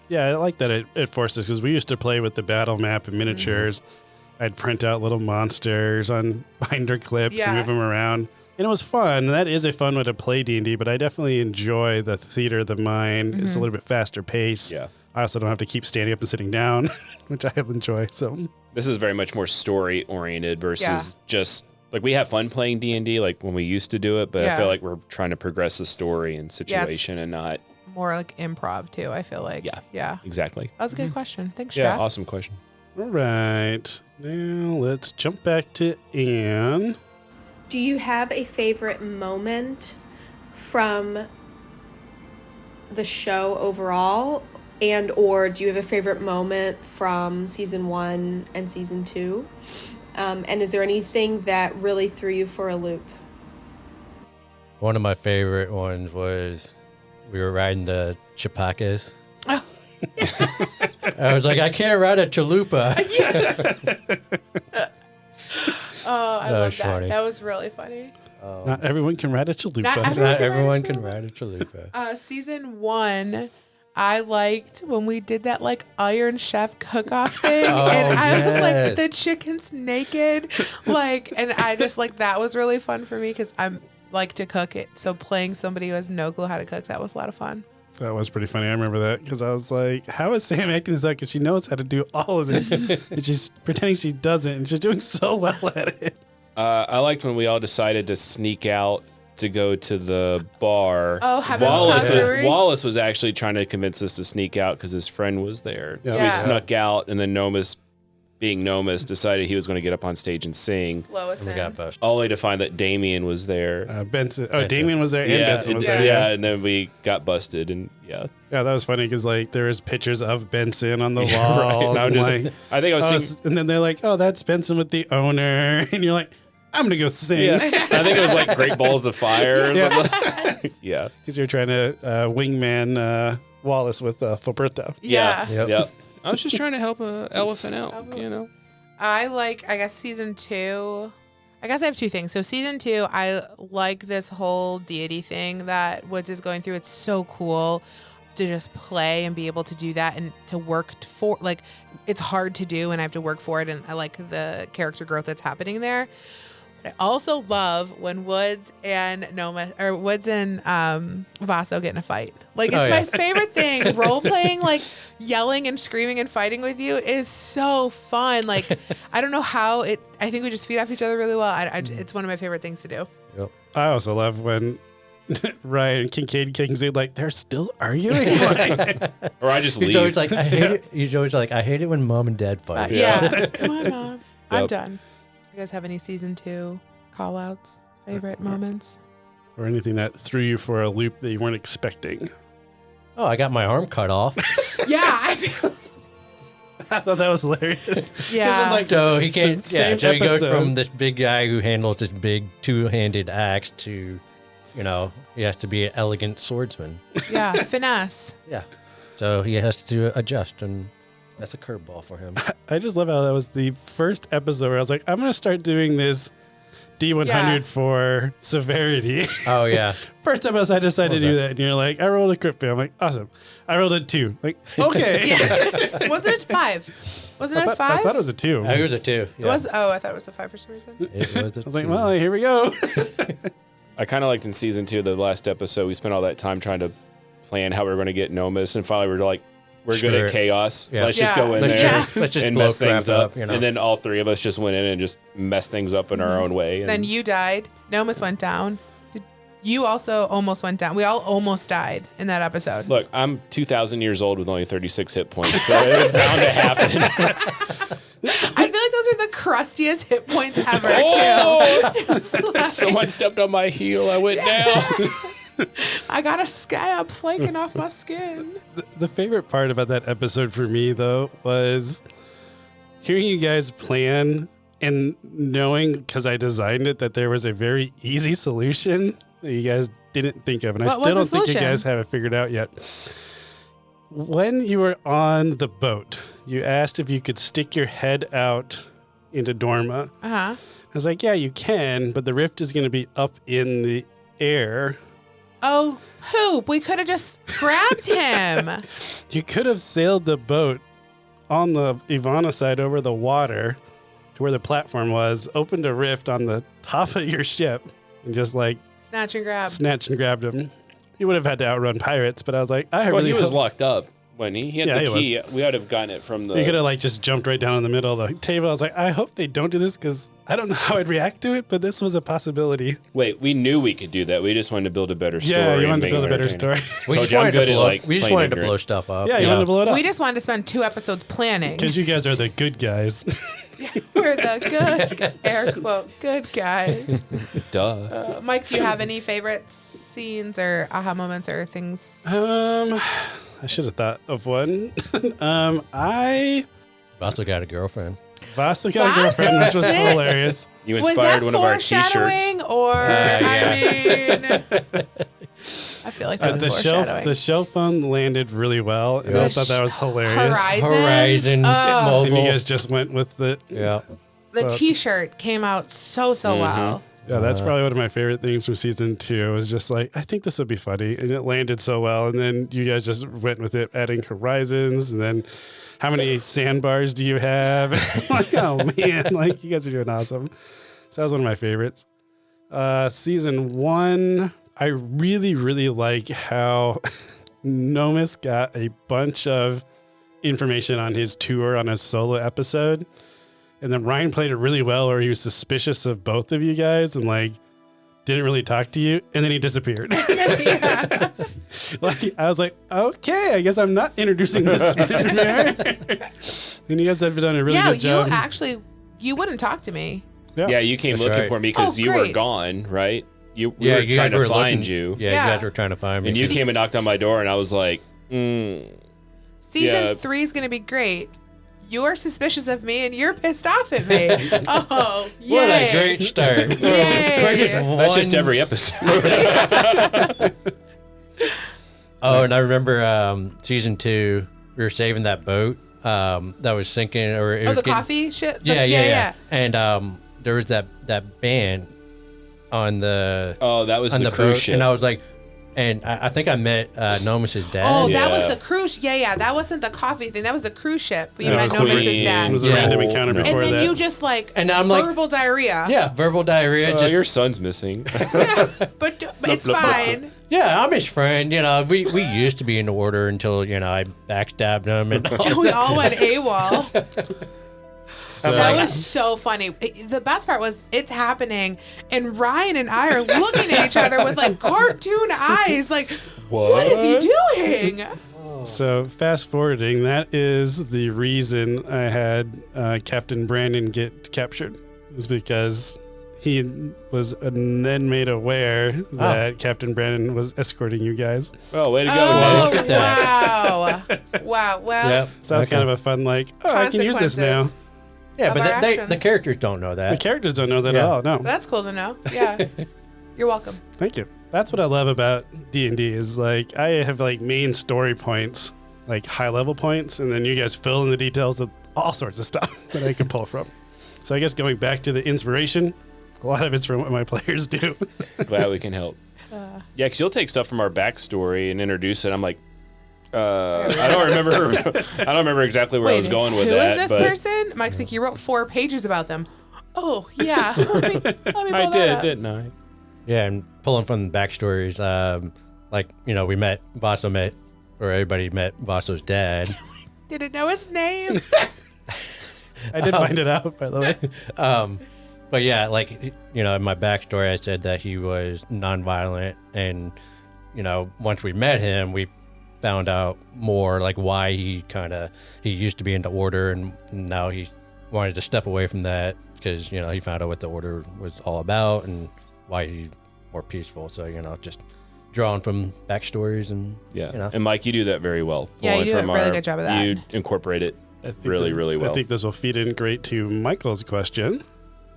[SPEAKER 2] Yeah, I like that it forces, because we used to play with the battle map and miniatures. I'd print out little monsters on binder clips and
[SPEAKER 1] Yeah.
[SPEAKER 2] move them around. And it was fun. That is a fun way to play D&D, but I definitely enjoy the theater of the mind. It's a little bit faster pace.
[SPEAKER 4] Yeah.
[SPEAKER 2] I also don't have to keep standing up and sitting down, which I enjoy. So
[SPEAKER 4] This is very much more story oriented versus just like we have fun playing D&D like when we used to do it, but
[SPEAKER 1] Yeah.
[SPEAKER 4] I feel like we're trying to progress the story and situation and not
[SPEAKER 1] More like improv too, I feel like. Yeah.
[SPEAKER 4] exactly.
[SPEAKER 1] That was a good question. Thanks,
[SPEAKER 4] Yeah,
[SPEAKER 1] Jeff.
[SPEAKER 4] awesome question.
[SPEAKER 2] all right. Now let's jump back to Anne.
[SPEAKER 5] Do you have a favorite moment from the show overall, and or do you have a favorite moment from season 1 and season 2? And is there anything that really threw you for a loop?
[SPEAKER 3] one of my favorite ones was we were riding the Chapakas.
[SPEAKER 1] Oh.
[SPEAKER 3] I was like, I can't ride a chalupa.
[SPEAKER 1] Oh, I
[SPEAKER 3] That
[SPEAKER 1] love
[SPEAKER 3] was
[SPEAKER 1] that.
[SPEAKER 3] funny.
[SPEAKER 1] That was really funny.
[SPEAKER 2] Not everyone can ride a chalupa.
[SPEAKER 1] Not
[SPEAKER 3] Everyone can ride a chalupa.
[SPEAKER 1] Season 1, I liked when we did that like Iron Chef cook-off thing,
[SPEAKER 3] Oh,
[SPEAKER 1] and I was like
[SPEAKER 3] yes.
[SPEAKER 1] the chicken's naked, like, and I just like that was really fun for me because I'm like to cook it. So playing somebody who has no clue how to cook, that was a lot of fun.
[SPEAKER 2] That was pretty funny. I remember that because I was like, how is Sam acting this out? Because she knows how to do all of this. And she's pretending she doesn't. And she's doing so well at it.
[SPEAKER 4] I liked when we all decided to sneak out to go to the bar.
[SPEAKER 1] Oh, Heaven's
[SPEAKER 4] Wallace was actually trying to convince us to sneak out because his friend was there.
[SPEAKER 2] Yeah.
[SPEAKER 4] So we snuck out, and then Nomus, being Nomus, decided he was going to get up on stage and sing.
[SPEAKER 1] Lois
[SPEAKER 3] And we got busted.
[SPEAKER 4] Only to find that Damien was there.
[SPEAKER 2] Benson. Oh, Damien was there and Benson was
[SPEAKER 4] yeah,
[SPEAKER 2] there.
[SPEAKER 4] and then we got busted, and yeah.
[SPEAKER 2] Yeah, that was funny because like there was pictures of Benson on the
[SPEAKER 4] Right.
[SPEAKER 2] walls.
[SPEAKER 4] And I think I was singing.
[SPEAKER 2] And then they're like, "Oh, that's Benson with the owner," and you're like, "I'm gonna go sing."
[SPEAKER 4] Yeah. I think it was like Great Balls of Fire or something. Yeah.
[SPEAKER 2] Because you're trying to wingman Wallace with Foberto.
[SPEAKER 1] Yeah.
[SPEAKER 4] Yep. I was just trying to help an elephant out, you know.
[SPEAKER 1] I guess season 2. I guess I have 2 things. So season 2, I like this whole deity thing that Woods is going through. It's so cool to just play and be able to do that and to work for, like, it's hard to do and I have to work for it. And I like the character growth that's happening there. But I also love when Woods and Vaso get in a fight. Like, it's my favorite thing. Role playing, like yelling and screaming and fighting with you is so fun. Like, I don't know how I think we just feed off each other really well. It's one of my favorite things to do.
[SPEAKER 3] Yep.
[SPEAKER 2] I also love when Ryan and Kincaid Kingsley like they're still arguing.
[SPEAKER 4] Or I just leave.
[SPEAKER 3] You're always like, I hate it. You're always like, I hate it when mom and dad fight.
[SPEAKER 1] Yeah. Come on, Mom. I'm
[SPEAKER 4] Yep.
[SPEAKER 1] done. You guys have any season 2 call outs, favorite moments?
[SPEAKER 2] Or anything that threw you for a loop that you weren't expecting.
[SPEAKER 3] Oh, I got my arm cut off.
[SPEAKER 1] Yeah, I feel.
[SPEAKER 2] I thought that was hilarious.
[SPEAKER 1] Yeah.
[SPEAKER 2] It's like
[SPEAKER 3] So he can't.
[SPEAKER 2] same
[SPEAKER 3] So he goes
[SPEAKER 2] episode.
[SPEAKER 3] from this big guy who handles this big 2-handed axe to, he has to be an elegant swordsman.
[SPEAKER 1] Yeah, finesse.
[SPEAKER 3] Yeah. So he has to adjust, and that's a curveball for him.
[SPEAKER 2] I just love how that was the first episode where I was like, I'm going to start doing this D100
[SPEAKER 1] Yeah.
[SPEAKER 2] for severity.
[SPEAKER 3] Oh yeah.
[SPEAKER 2] First episode, I decided to do that. And you're like, I rolled a crit fail. I'm like, awesome. I rolled a 2. Like, okay.
[SPEAKER 1] Yeah. Wasn't it 5? Wasn't it a 5?
[SPEAKER 2] I thought it was a 2.
[SPEAKER 3] It was a 2.
[SPEAKER 1] It was. Oh, I thought it was a 5 for some reason.
[SPEAKER 3] It was a
[SPEAKER 2] I was like,
[SPEAKER 3] 2.
[SPEAKER 2] well, here we go.
[SPEAKER 4] I kind of liked in season 2, the last episode, we spent all that time trying to plan how we were going to get Nomus, and finally we're like, we're good
[SPEAKER 3] Screw
[SPEAKER 4] at
[SPEAKER 3] it.
[SPEAKER 4] chaos.
[SPEAKER 3] Yeah.
[SPEAKER 4] Let's just go in
[SPEAKER 3] Let's
[SPEAKER 4] there
[SPEAKER 3] just, let's just
[SPEAKER 4] and
[SPEAKER 3] blow
[SPEAKER 4] mess things
[SPEAKER 3] crap
[SPEAKER 4] up.
[SPEAKER 3] up.
[SPEAKER 4] And then all 3 of us just went in and just messed things up in our own way. And
[SPEAKER 1] Then you died. Nomus went down. You also almost went down. We all almost died in that episode.
[SPEAKER 4] look, I'm 2,000 years old with only 36 hit points, so it was bound to happen.
[SPEAKER 1] I feel like those are the crustiest hit points ever,
[SPEAKER 4] Oh!
[SPEAKER 1] too. Just like,
[SPEAKER 4] Someone stepped on my heel. I went down.
[SPEAKER 1] I got a scab flaking off my skin.
[SPEAKER 2] The favorite part about that episode for me, though, was hearing you guys plan and knowing, because I designed it, that there was a very easy solution that you guys didn't think of. And I
[SPEAKER 1] What
[SPEAKER 2] still don't
[SPEAKER 1] was the
[SPEAKER 2] think you
[SPEAKER 1] solution?
[SPEAKER 2] guys have it figured out yet. When you were on the boat, you asked if you could stick your head out into Dorma.
[SPEAKER 1] Uh-huh.
[SPEAKER 2] I was like, yeah, you can, but the rift is going to be up in the air.
[SPEAKER 1] Oh, Hoop, we could have just grabbed him.
[SPEAKER 2] You could have sailed the boat on the Ivana side over the water to where the platform was, opened a rift on the top of your ship, and just like
[SPEAKER 1] Snatch and grab.
[SPEAKER 2] snatched and grabbed him. You would have had to outrun pirates, but I was like, I
[SPEAKER 4] Well,
[SPEAKER 2] really
[SPEAKER 4] he was
[SPEAKER 2] hope-
[SPEAKER 4] locked up when he had
[SPEAKER 2] Yeah,
[SPEAKER 4] the
[SPEAKER 2] he
[SPEAKER 4] key. We would have gotten it from the.
[SPEAKER 2] You could have like just jumped right down in the middle of the table. I was like, I hope they don't do this because I don't know how I'd react to it, but this was a possibility.
[SPEAKER 4] Wait, we knew we could do that. We just wanted to build a better story.
[SPEAKER 2] Yeah, you
[SPEAKER 4] and
[SPEAKER 2] wanted to
[SPEAKER 4] make
[SPEAKER 2] build a
[SPEAKER 4] it
[SPEAKER 2] better
[SPEAKER 4] entertaining.
[SPEAKER 2] story.
[SPEAKER 3] We
[SPEAKER 4] Told
[SPEAKER 3] just
[SPEAKER 4] you I'm
[SPEAKER 3] wanted to
[SPEAKER 4] good at,
[SPEAKER 3] blow.
[SPEAKER 4] like,
[SPEAKER 3] We just
[SPEAKER 4] playing
[SPEAKER 3] wanted to
[SPEAKER 4] ignorant.
[SPEAKER 3] blow stuff up.
[SPEAKER 2] Yeah, you wanted to blow it up.
[SPEAKER 1] We just wanted to spend 2 episodes planning.
[SPEAKER 2] Because you guys are the good guys.
[SPEAKER 1] We're the good, air quote, good guys.
[SPEAKER 4] Duh.
[SPEAKER 1] Mike, do you have any favorite scenes or aha moments or things?
[SPEAKER 2] I should have thought of one. I
[SPEAKER 3] Also got a girlfriend.
[SPEAKER 2] Vaso got a girlfriend, which was
[SPEAKER 1] Vaso?
[SPEAKER 2] hilarious.
[SPEAKER 4] You
[SPEAKER 1] Was
[SPEAKER 4] inspired
[SPEAKER 1] that
[SPEAKER 4] one of our T-shirts.
[SPEAKER 1] foreshadowing, or I mean, I feel like that was foreshadowing.
[SPEAKER 2] The shell phone landed really well, and I thought that was hilarious.
[SPEAKER 1] Horizon.
[SPEAKER 2] And you guys just went with it.
[SPEAKER 3] Yeah.
[SPEAKER 1] The
[SPEAKER 2] So-
[SPEAKER 1] T-shirt came out so well.
[SPEAKER 2] Yeah, that's probably one of my favorite things from season 2. It was just like, I think this would be funny, and it landed so well. And then you guys just went with it, adding horizons, and then how many sandbars do you have? Like, oh man, like you guys are doing awesome. So that was one of my favorites. Season 1, I really, really like how Nomus got a bunch of information on his tour on a solo episode. And then Ryan played it really well, or he was suspicious of both of you guys and like didn't really talk to you, and then he disappeared. Like I was like, okay, I guess I'm not introducing this. And you guys have done a really good job.
[SPEAKER 1] You wouldn't talk to me.
[SPEAKER 4] Yeah, you came
[SPEAKER 3] That's
[SPEAKER 4] looking
[SPEAKER 3] right.
[SPEAKER 4] for me because you were gone, right? We were
[SPEAKER 3] you
[SPEAKER 4] trying
[SPEAKER 3] guys
[SPEAKER 4] to
[SPEAKER 3] were
[SPEAKER 4] find
[SPEAKER 3] looking-
[SPEAKER 4] you.
[SPEAKER 3] Yeah, you guys were trying to find me.
[SPEAKER 4] And you came and knocked on my door, and I was like,
[SPEAKER 1] Season 3 is going to be great. You're suspicious of me, and you're pissed off at me. Oh, yay.
[SPEAKER 3] What a great start.
[SPEAKER 4] That's just every episode.
[SPEAKER 3] Oh, and I remember season 2, we were saving that boat that was sinking. Or it was
[SPEAKER 1] the coffee shit?
[SPEAKER 3] Yeah. And there was that band on the
[SPEAKER 4] that was
[SPEAKER 3] on
[SPEAKER 4] the
[SPEAKER 3] boat,
[SPEAKER 4] cruise ship.
[SPEAKER 3] and I was like, and I think I met Nomus's dad.
[SPEAKER 1] Oh, that was the cruise. Yeah. That wasn't the coffee thing. That was the cruise ship. But you met Nomus's dad.
[SPEAKER 2] It was a random encounter before that.
[SPEAKER 1] And then you just like
[SPEAKER 3] And I'm
[SPEAKER 1] verbal diarrhea.
[SPEAKER 3] Yeah, verbal diarrhea.
[SPEAKER 4] Just your son's missing.
[SPEAKER 1] But it's fine.
[SPEAKER 3] Yeah, I'm his friend. You know, we used to be in order until I backstabbed him, and
[SPEAKER 1] We all went AWOL.
[SPEAKER 2] So,
[SPEAKER 1] That was so funny. The best part was it's happening, and Ryan and I are looking at each other with like cartoon eyes. Like, what is he doing?
[SPEAKER 2] So fast forwarding, that is the reason I had Captain Brandon get captured. It was because he was then made aware that Captain Brandon was escorting you guys.
[SPEAKER 4] Oh, way to go!
[SPEAKER 1] Oh,
[SPEAKER 3] Look at that.
[SPEAKER 1] Wow. Well,
[SPEAKER 2] So that's kind of a fun, like, I can use this now.
[SPEAKER 3] yeah,
[SPEAKER 1] of our
[SPEAKER 3] but the
[SPEAKER 1] actions.
[SPEAKER 3] characters don't know that.
[SPEAKER 2] The characters don't know that at all. No,
[SPEAKER 1] that's cool to know. Yeah. You're welcome.
[SPEAKER 2] thank you. That's what I love about D&D is like I have like main story points, like high level points, and then you guys fill in the details of all sorts of stuff that I can pull from. So I guess going back to the inspiration, a lot of it's from what my players do.
[SPEAKER 4] Glad we can help. Yeah, because you'll take stuff from our backstory and introduce it. I'm like, I don't remember exactly where I was going with
[SPEAKER 1] who
[SPEAKER 4] that.
[SPEAKER 1] is this person? Mike's like, you wrote 4 pages about them. Oh, yeah. Let me pull
[SPEAKER 4] I
[SPEAKER 1] that
[SPEAKER 4] did,
[SPEAKER 1] up.
[SPEAKER 4] didn't I?
[SPEAKER 3] Yeah, and pulling from the backstories, we met Vaso everybody met Vaso's dad.
[SPEAKER 1] Didn't know his name.
[SPEAKER 2] I did find it out, by the way.
[SPEAKER 3] But yeah, in my backstory, I said that he was nonviolent, and once we met him, we found out more like why he used to be into order, and now he wanted to step away from that because he found out what the order was all about and why he's more peaceful. So just drawing from backstories and
[SPEAKER 4] And Mike, you do that very well.
[SPEAKER 1] Yeah, you
[SPEAKER 4] Pulling
[SPEAKER 1] do a
[SPEAKER 4] from
[SPEAKER 1] really good job of that.
[SPEAKER 4] You incorporate it really well.
[SPEAKER 2] I think this will feed in great to Michael's question.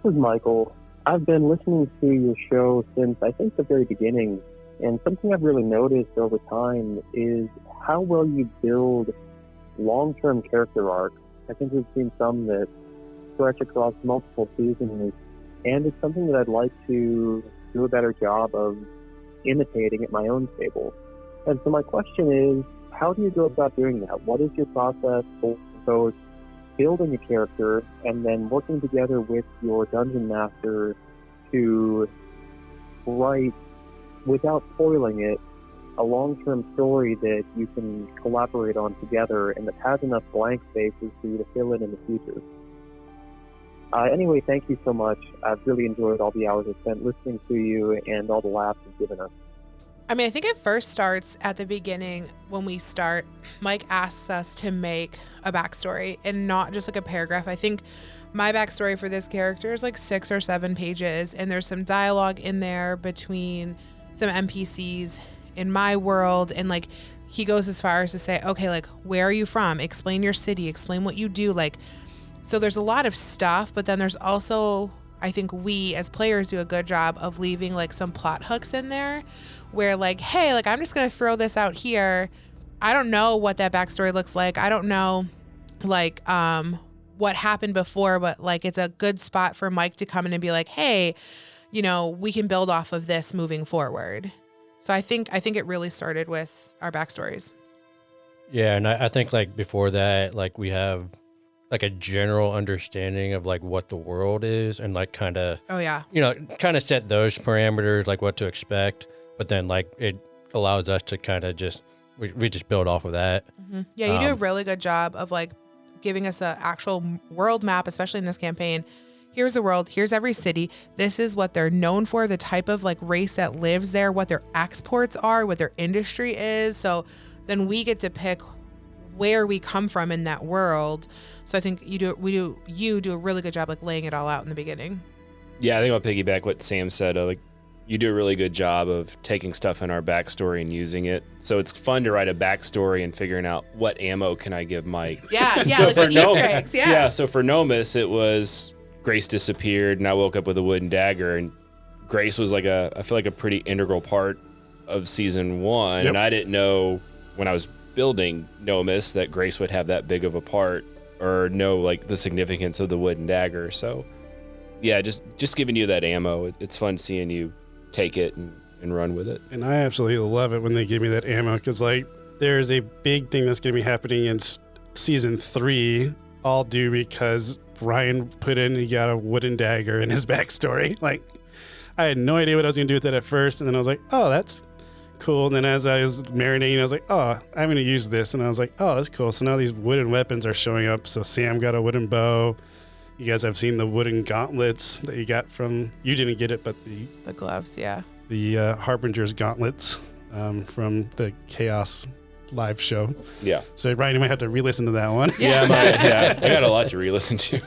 [SPEAKER 11] This is Michael. I've been listening to your show since I think the very beginning, and something I've really noticed over time is how well you build long-term character arcs. I think we've seen some that stretch across multiple seasons, and it's something that I'd like to do a better job of imitating at my own table. And so my question is, how do you go about doing that? What is your process for both building a character and then working together with your dungeon master to write, without spoiling it, a long-term story that you can collaborate on together and that has enough blank spaces for you to fill in the future? Anyway, thank you so much. I've really enjoyed all the hours I spent listening to you and all the laughs you've given us.
[SPEAKER 1] I mean, I think it first starts at the beginning when we start. Mike asks us to make a backstory and not just like a paragraph. I think my backstory for this character is like 6 or 7 pages, and there's some dialogue in there between some NPCs in my world, and like he goes as far as to say, okay, like, where are you from? Explain your city, explain what you do. Like, so there's a lot of stuff, but then there's also, I think we as players do a good job of leaving like some plot hooks in there where like, hey, like I'm just going to throw this out here. I don't know what that backstory looks like. I don't know like what happened before, but like it's a good spot for Mike to come in and be like, hey, we can build off of this moving forward. So I think it really started with our backstories.
[SPEAKER 3] Yeah, and I think like before that, like we have like a general understanding of like what the world is and like kind of kind of set those parameters, like what to expect, but then like it allows us to kind of just we just build off of that.
[SPEAKER 1] Yeah, you do a really good job of like giving us an actual world map, especially in this campaign. Here's the world. Here's every city. This is what they're known for, the type of like race that lives there, what their exports are, what their industry is. So then we get to pick where we come from in that world. So I think you do a really good job like laying it all out in the beginning.
[SPEAKER 4] Yeah, I think I'll piggyback what Sam said. Like, you do a really good job of taking stuff in our backstory and using it. So it's fun to write a backstory and figuring out what ammo can I give Mike.
[SPEAKER 1] Yeah,
[SPEAKER 4] So
[SPEAKER 1] like
[SPEAKER 4] for
[SPEAKER 1] the Easter eggs. Yeah.
[SPEAKER 4] So for Nomus, it was Grace disappeared and I woke up with a wooden dagger, and Grace was like I feel like a pretty integral part of season 1.
[SPEAKER 2] Yep.
[SPEAKER 4] And I didn't know when I was building Nomus that Grace would have that big of a part or know like the significance of the wooden dagger. So yeah, just giving you that ammo. It's fun seeing you take it and run with it.
[SPEAKER 2] And I absolutely love it when they give me that ammo, because like there's a big thing that's going to be happening in season 3, all due because Brian put in, he got a wooden dagger in his backstory. Like, I had no idea what I was going to do with it at first, and then I was like, oh, that's cool. And then as I was marinating, I was like, oh, I'm going to use this. And I was like, oh, that's cool. So now these wooden weapons are showing up. So Sam got a wooden bow. You guys have seen the wooden gauntlets that you got from, you didn't get it, but
[SPEAKER 1] The gloves, yeah.
[SPEAKER 2] the Harbinger's gauntlets from the Chaos live show.
[SPEAKER 4] Yeah.
[SPEAKER 2] So Ryan, you might have to re-listen to that one.
[SPEAKER 4] Yeah, I got a lot to re-listen to.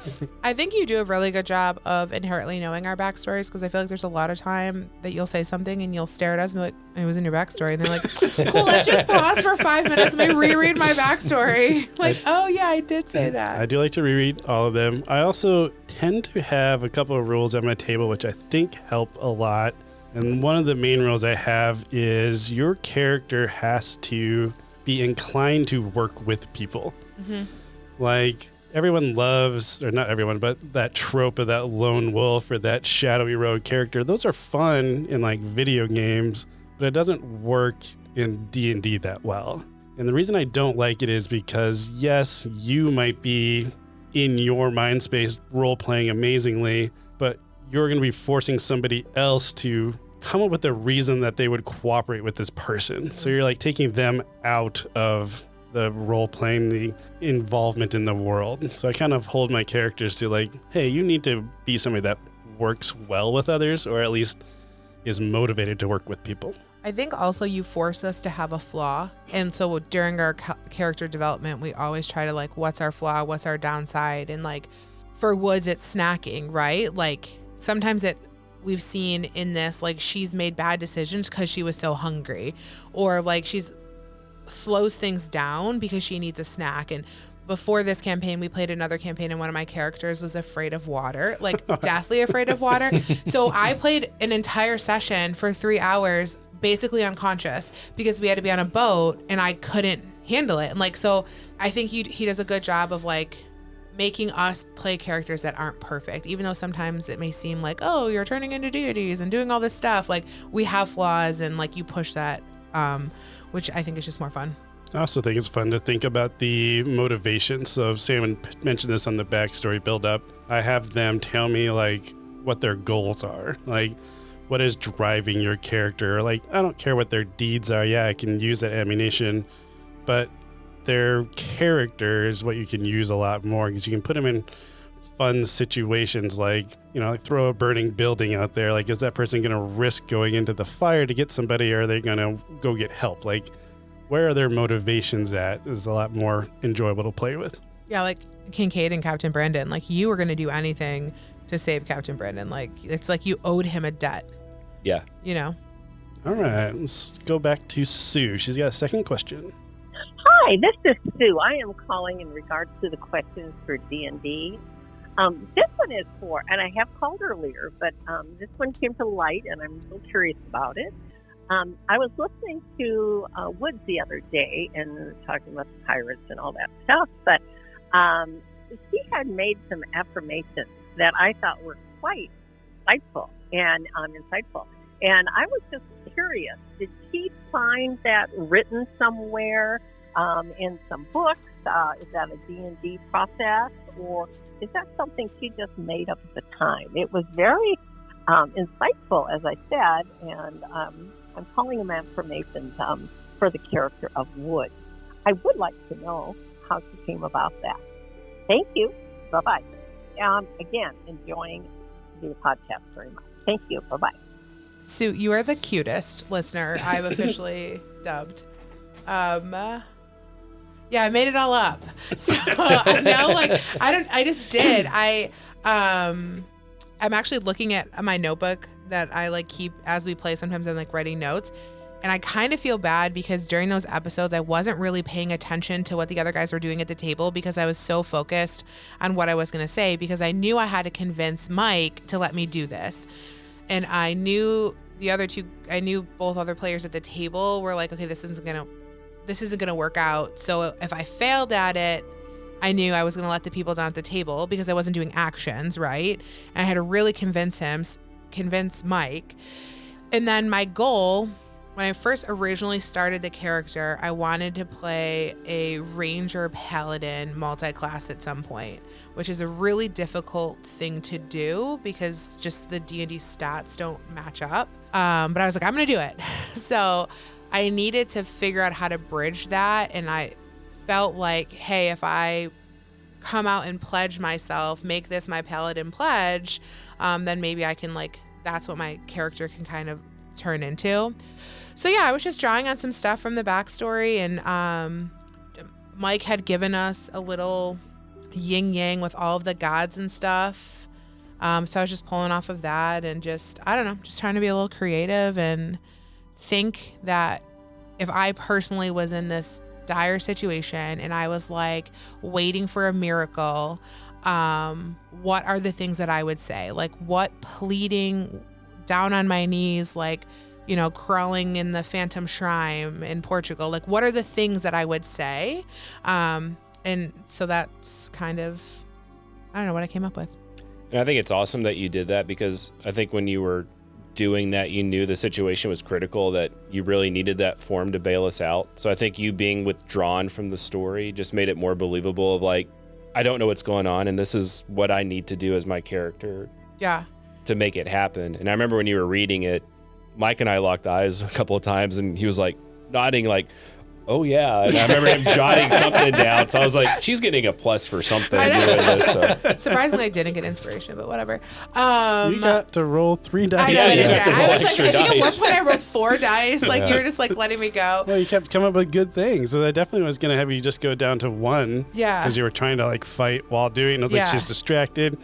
[SPEAKER 1] I think you do a really good job of inherently knowing our backstories, because I feel like there's a lot of time that you'll say something and you'll stare at us and be like, it was in your backstory. And they're like, cool, let's just pause for 5 minutes and me reread my backstory. Like, oh yeah, I did say that.
[SPEAKER 2] I do like to reread all of them. I also tend to have a couple of rules at my table, which I think help a lot. And one of the main rules I have is your character has to be inclined to work with people.
[SPEAKER 1] Mm-hmm.
[SPEAKER 2] Like, everyone loves, or not everyone, but that trope of that lone wolf or that shadowy rogue character. Those are fun in like video games, but it doesn't work in D&D that well. And the reason I don't like it is because, yes, you might be in your mind space role-playing amazingly, but you're going to be forcing somebody else to come up with a reason that they would cooperate with this person. So you're like taking them out of the role playing, the involvement in the world. So I kind of hold my characters to like, hey, you need to be somebody that works well with others, or at least is motivated to work with people.
[SPEAKER 1] I think also you force us to have a flaw. And so during our character development, we always try to like, what's our flaw? What's our downside? And like for Woods, it's snacking, right? Like sometimes we've seen in this, like she's made bad decisions because she was so hungry, or like she's slows things down because she needs a snack. And before this campaign, we played another campaign and one of my characters was afraid of water, like deathly afraid of water. So I played an entire session for 3 hours, basically unconscious, because we had to be on a boat and I couldn't handle it. And like, so I think he does a good job of like making us play characters that aren't perfect, even though sometimes it may seem like, oh, you're turning into deities and doing all this stuff. Like we have flaws, and like you push that, which I think is just more fun.
[SPEAKER 2] I also think it's fun to think about the motivation. So Sam mentioned this on the backstory build up. I have them tell me like what their goals are, like what is driving your character. Like, I don't care what their deeds are. Yeah, I can use that ammunition, but their character is what you can use a lot more, because you can put them in fun situations, like, you know, like throw a burning building out there. Like, is that person going to risk going into the fire to get somebody, or are they going to go get help? Like, where are their motivations at is a lot more enjoyable to play with.
[SPEAKER 1] Yeah, like Kincaid and Captain Brandon, like you were going to do anything to save Captain Brandon. Like, it's like you owed him a debt.
[SPEAKER 4] Yeah.
[SPEAKER 1] You know?
[SPEAKER 2] All right, let's go back to Sue. She's got a second question.
[SPEAKER 9] Hi, this is Sue. I am calling in regards to the questions for D&D. This one is for, and I have called earlier, but this one came to light, and I'm so curious about it. I was listening to Woods the other day and talking about the pirates and all that stuff, but he had made some affirmations that I thought were quite insightful and insightful. And I was just curious, did he find that written somewhere in some books? Is that a D&D process, or is that something she just made up at the time? It was very insightful, as I said, and I'm calling him affirmations for the character of Wood. I would like to know how she came about that. Thank you. Bye-bye. Again, enjoying the podcast very much. Thank you. Bye-bye.
[SPEAKER 1] Sue, you are the cutest listener I've officially dubbed. Yeah, I made it all up. So now, like, I just did. I'm actually looking at my notebook that I like keep as we play. Sometimes I'm like writing notes, and I kind of feel bad because during those episodes, I wasn't really paying attention to what the other guys were doing at the table because I was so focused on what I was going to say because I knew I had to convince Mike to let me do this. And I knew both other players at the table were like, okay, this isn't gonna work out. So if I failed at it, I knew I was gonna let the people down at the table because I wasn't doing actions, right? And I had to really convince Mike. And then my goal, when I first originally started the character, I wanted to play a Ranger Paladin multi-class at some point, which is a really difficult thing to do because just the D&D stats don't match up. But I was like, I'm going to do it. So I needed to figure out how to bridge that. And I felt like, hey, if I come out and pledge myself, make this my Paladin pledge, then maybe I can that's what my character can kind of turn into. So yeah, I was just drawing on some stuff from the backstory, and Mike had given us a little yin yang with all of the gods and stuff. So I was just pulling off of that and just trying to be a little creative and think that if I personally was in this dire situation and I was like waiting for a miracle, what are the things that I would say? Like what pleading down on my knees, crawling in the Phantom Shrine in Portugal. Like, what are the things that I would say? And so that's kind of, I don't know what I came up with.
[SPEAKER 4] And I think it's awesome that you did that because I think when you were doing that, you knew the situation was critical, that you really needed that form to bail us out. So I think you being withdrawn from the story just made it more believable of like, I don't know what's going on and this is what I need to do as my character.
[SPEAKER 1] Yeah.
[SPEAKER 4] To make it happen. And I remember when you were reading it, Mike and I locked eyes a couple of times and he was like nodding like, oh yeah. And I remember him jotting something down. So I was like, she's getting a plus for something doing this. So.
[SPEAKER 1] Surprisingly, I didn't get inspiration, but whatever.
[SPEAKER 2] You got to roll 3 dice.
[SPEAKER 1] I know,
[SPEAKER 4] you have to roll
[SPEAKER 1] I was
[SPEAKER 4] extra
[SPEAKER 1] I think
[SPEAKER 4] dice.
[SPEAKER 1] at one point I rolled 4 dice. You were just letting me go.
[SPEAKER 2] Well, you kept coming up with good things. So I definitely was going to have you just go down to 1.
[SPEAKER 1] Yeah.
[SPEAKER 2] Because you were trying to fight while doing it. And I was like, she's distracted.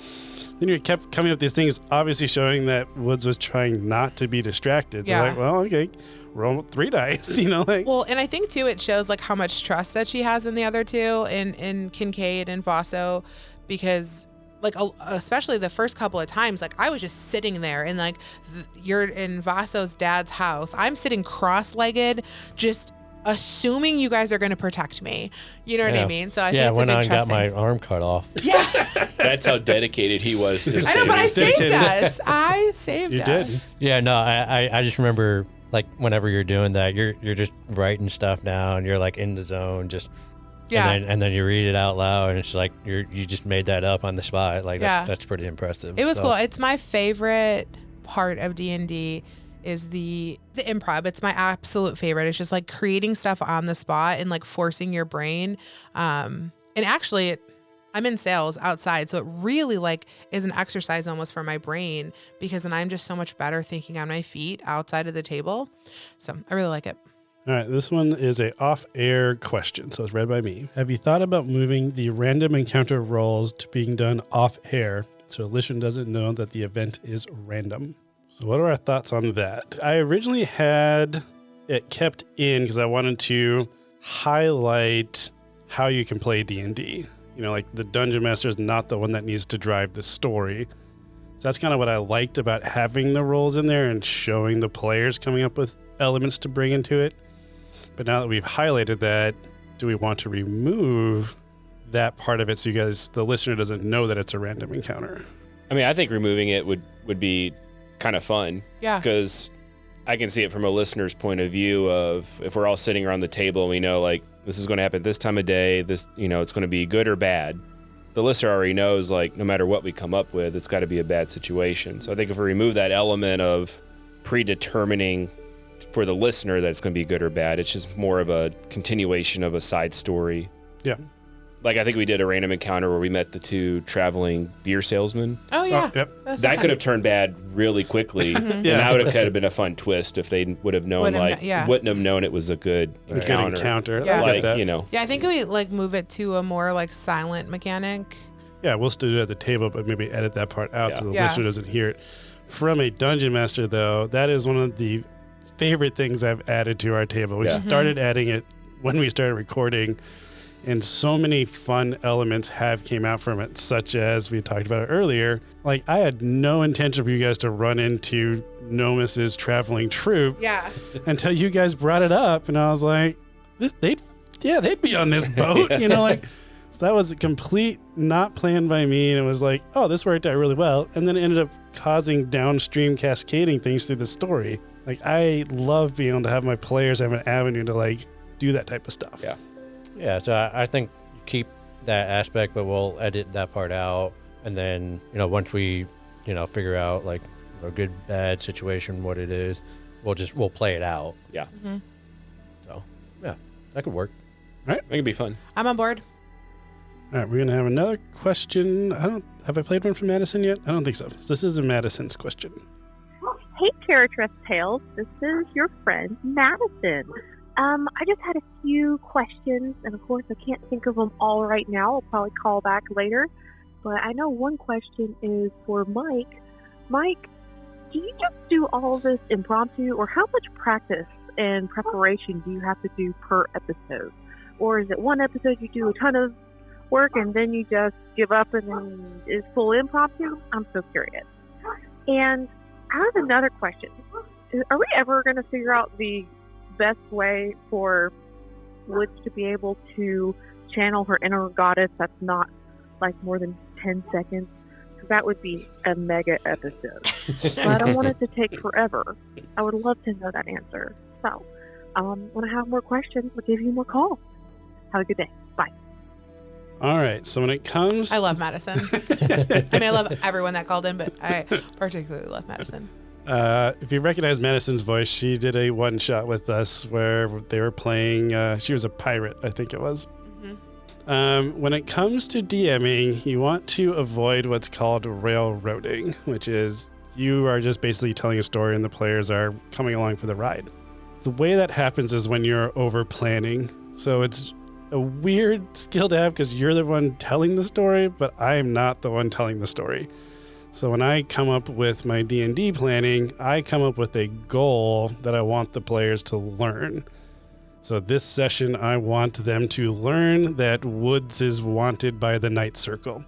[SPEAKER 2] Then you kept coming up with these things, obviously showing that Woods was trying not to be distracted. So well, okay, roll 3 dice,
[SPEAKER 1] Well, and I think too, it shows how much trust that she has in the other two, in Kincaid and Vaso, because especially the first couple of times, I was just sitting there and you're in Vaso's dad's house. I'm sitting cross-legged, just assuming you guys are going to protect me. You know what I mean? So I think it's a big trust
[SPEAKER 3] got my
[SPEAKER 1] thing.
[SPEAKER 3] arm cut off.
[SPEAKER 1] Yeah.
[SPEAKER 4] That's how dedicated he was to
[SPEAKER 1] I know, but I
[SPEAKER 4] saving.
[SPEAKER 1] saved us. I saved
[SPEAKER 2] You
[SPEAKER 1] us.
[SPEAKER 2] did.
[SPEAKER 3] Yeah, no, I just remember whenever you're doing that, you're just writing stuff down. You're in the zone, just and then you read it out loud, and it's like you just made that up on the spot. That's pretty impressive.
[SPEAKER 1] It was cool. It's my favorite part of D&D is the improv. It's my absolute favorite. It's just creating stuff on the spot and forcing your brain. And actually I'm in sales outside, so it really is an exercise almost for my brain because then I'm just so much better thinking on my feet outside of the table. So I really like it.
[SPEAKER 2] All right, this one is a off-air question, so it's read by me. Have you thought about moving the random encounter rolls to being done off-air so a listener doesn't know that the event is random? So what are our thoughts on that? I originally had it kept in because I wanted to highlight how you can play D&D. The Dungeon Master is not the one that needs to drive the story. So that's kind of what I liked about having the roles in there and showing the players coming up with elements to bring into it. But now that we've highlighted that, do we want to remove that part of it so the listener doesn't know that it's a random encounter?
[SPEAKER 4] I mean, I think removing it would be kind of fun.
[SPEAKER 1] Yeah.
[SPEAKER 4] Because I can see it from a listener's point of view of if we're all sitting around the table and we know this is going to happen this time of day, this, it's going to be good or bad. The listener already knows no matter what we come up with, it's got to be a bad situation. So I think if we remove that element of predetermining for the listener that it's going to be good or bad, it's just more of a continuation of a side story.
[SPEAKER 2] Yeah.
[SPEAKER 4] Like, I think we did a random encounter where we met the 2 traveling beer salesmen.
[SPEAKER 1] Oh, yeah.
[SPEAKER 2] Yep.
[SPEAKER 4] That could have turned bad really quickly. And that would have kind of been a fun twist if they would have known, wouldn't have known it was a good encounter.
[SPEAKER 1] Yeah.
[SPEAKER 2] I get that.
[SPEAKER 4] You know.
[SPEAKER 1] Yeah, I think we like move it to a more like silent mechanic.
[SPEAKER 2] Yeah, we'll still do it at the table, but maybe edit that part out so the
[SPEAKER 1] Yeah.
[SPEAKER 2] listener doesn't hear it. From a dungeon master, though, that is one of the favorite things I've added to our table. We started adding it when we started recording, and so many fun elements have came out from it, such as we talked about it earlier. Like, I had no intention for you guys to run into Nomus's traveling troupe until you guys brought it up, and I was like, they'd be on this boat, you know, like. So that was a complete not planned by me, and it was like, oh, this worked out really well, and then it ended up causing downstream cascading things through the story. Like, I love being able to have my players have an avenue to like do that type of stuff.
[SPEAKER 3] Yeah, so I think keep that aspect, but we'll edit that part out. And then, once we, figure out like a good, bad situation, what it is, we'll play it out.
[SPEAKER 4] Yeah.
[SPEAKER 1] Mm-hmm.
[SPEAKER 3] So, yeah, that could work.
[SPEAKER 2] All right.
[SPEAKER 4] That could be fun.
[SPEAKER 1] I'm on board.
[SPEAKER 2] All right, we're going to have another question. Have I played one from Madison yet? I don't think so. So this is a Madison's question.
[SPEAKER 12] Hey, Carriage Rest Tales. This is your friend, Madison. I just had a few questions, and of course, I can't think of them all right now. I'll probably call back later. But I know one question is for Mike. Mike, do you just do all this impromptu, or how much practice and preparation do you have to do per episode? Or is it one episode you do a ton of work and then you just give up and then it's full impromptu? I'm so curious. And I have another question. Are we ever going to figure out the best way for Woods to be able to channel her inner goddess that's not like more than 10 seconds? Because that would be a mega episode. But I don't want it to take forever. I would love to know that answer. So when I have more questions, I'll give you more calls. Have a good day. Bye.
[SPEAKER 2] All right, so when it comes...
[SPEAKER 1] I love Madison. I mean, I love everyone that called in, but I particularly love Madison.
[SPEAKER 2] If you recognize Madison's voice, she did a one-shot with us where they were playing... she was a pirate, I think it was. Mm-hmm. When it comes to DMing, you want to avoid what's called railroading, which is you are just basically telling a story and the players are coming along for the ride. The way that happens is when you're over-planning. So it's a weird skill to have because you're the one telling the story, but I am not the one telling the story. So when I come up with my D&D planning, I come up with a goal that I want the players to learn. So this session, I want them to learn that Woods is wanted by the Night Circle.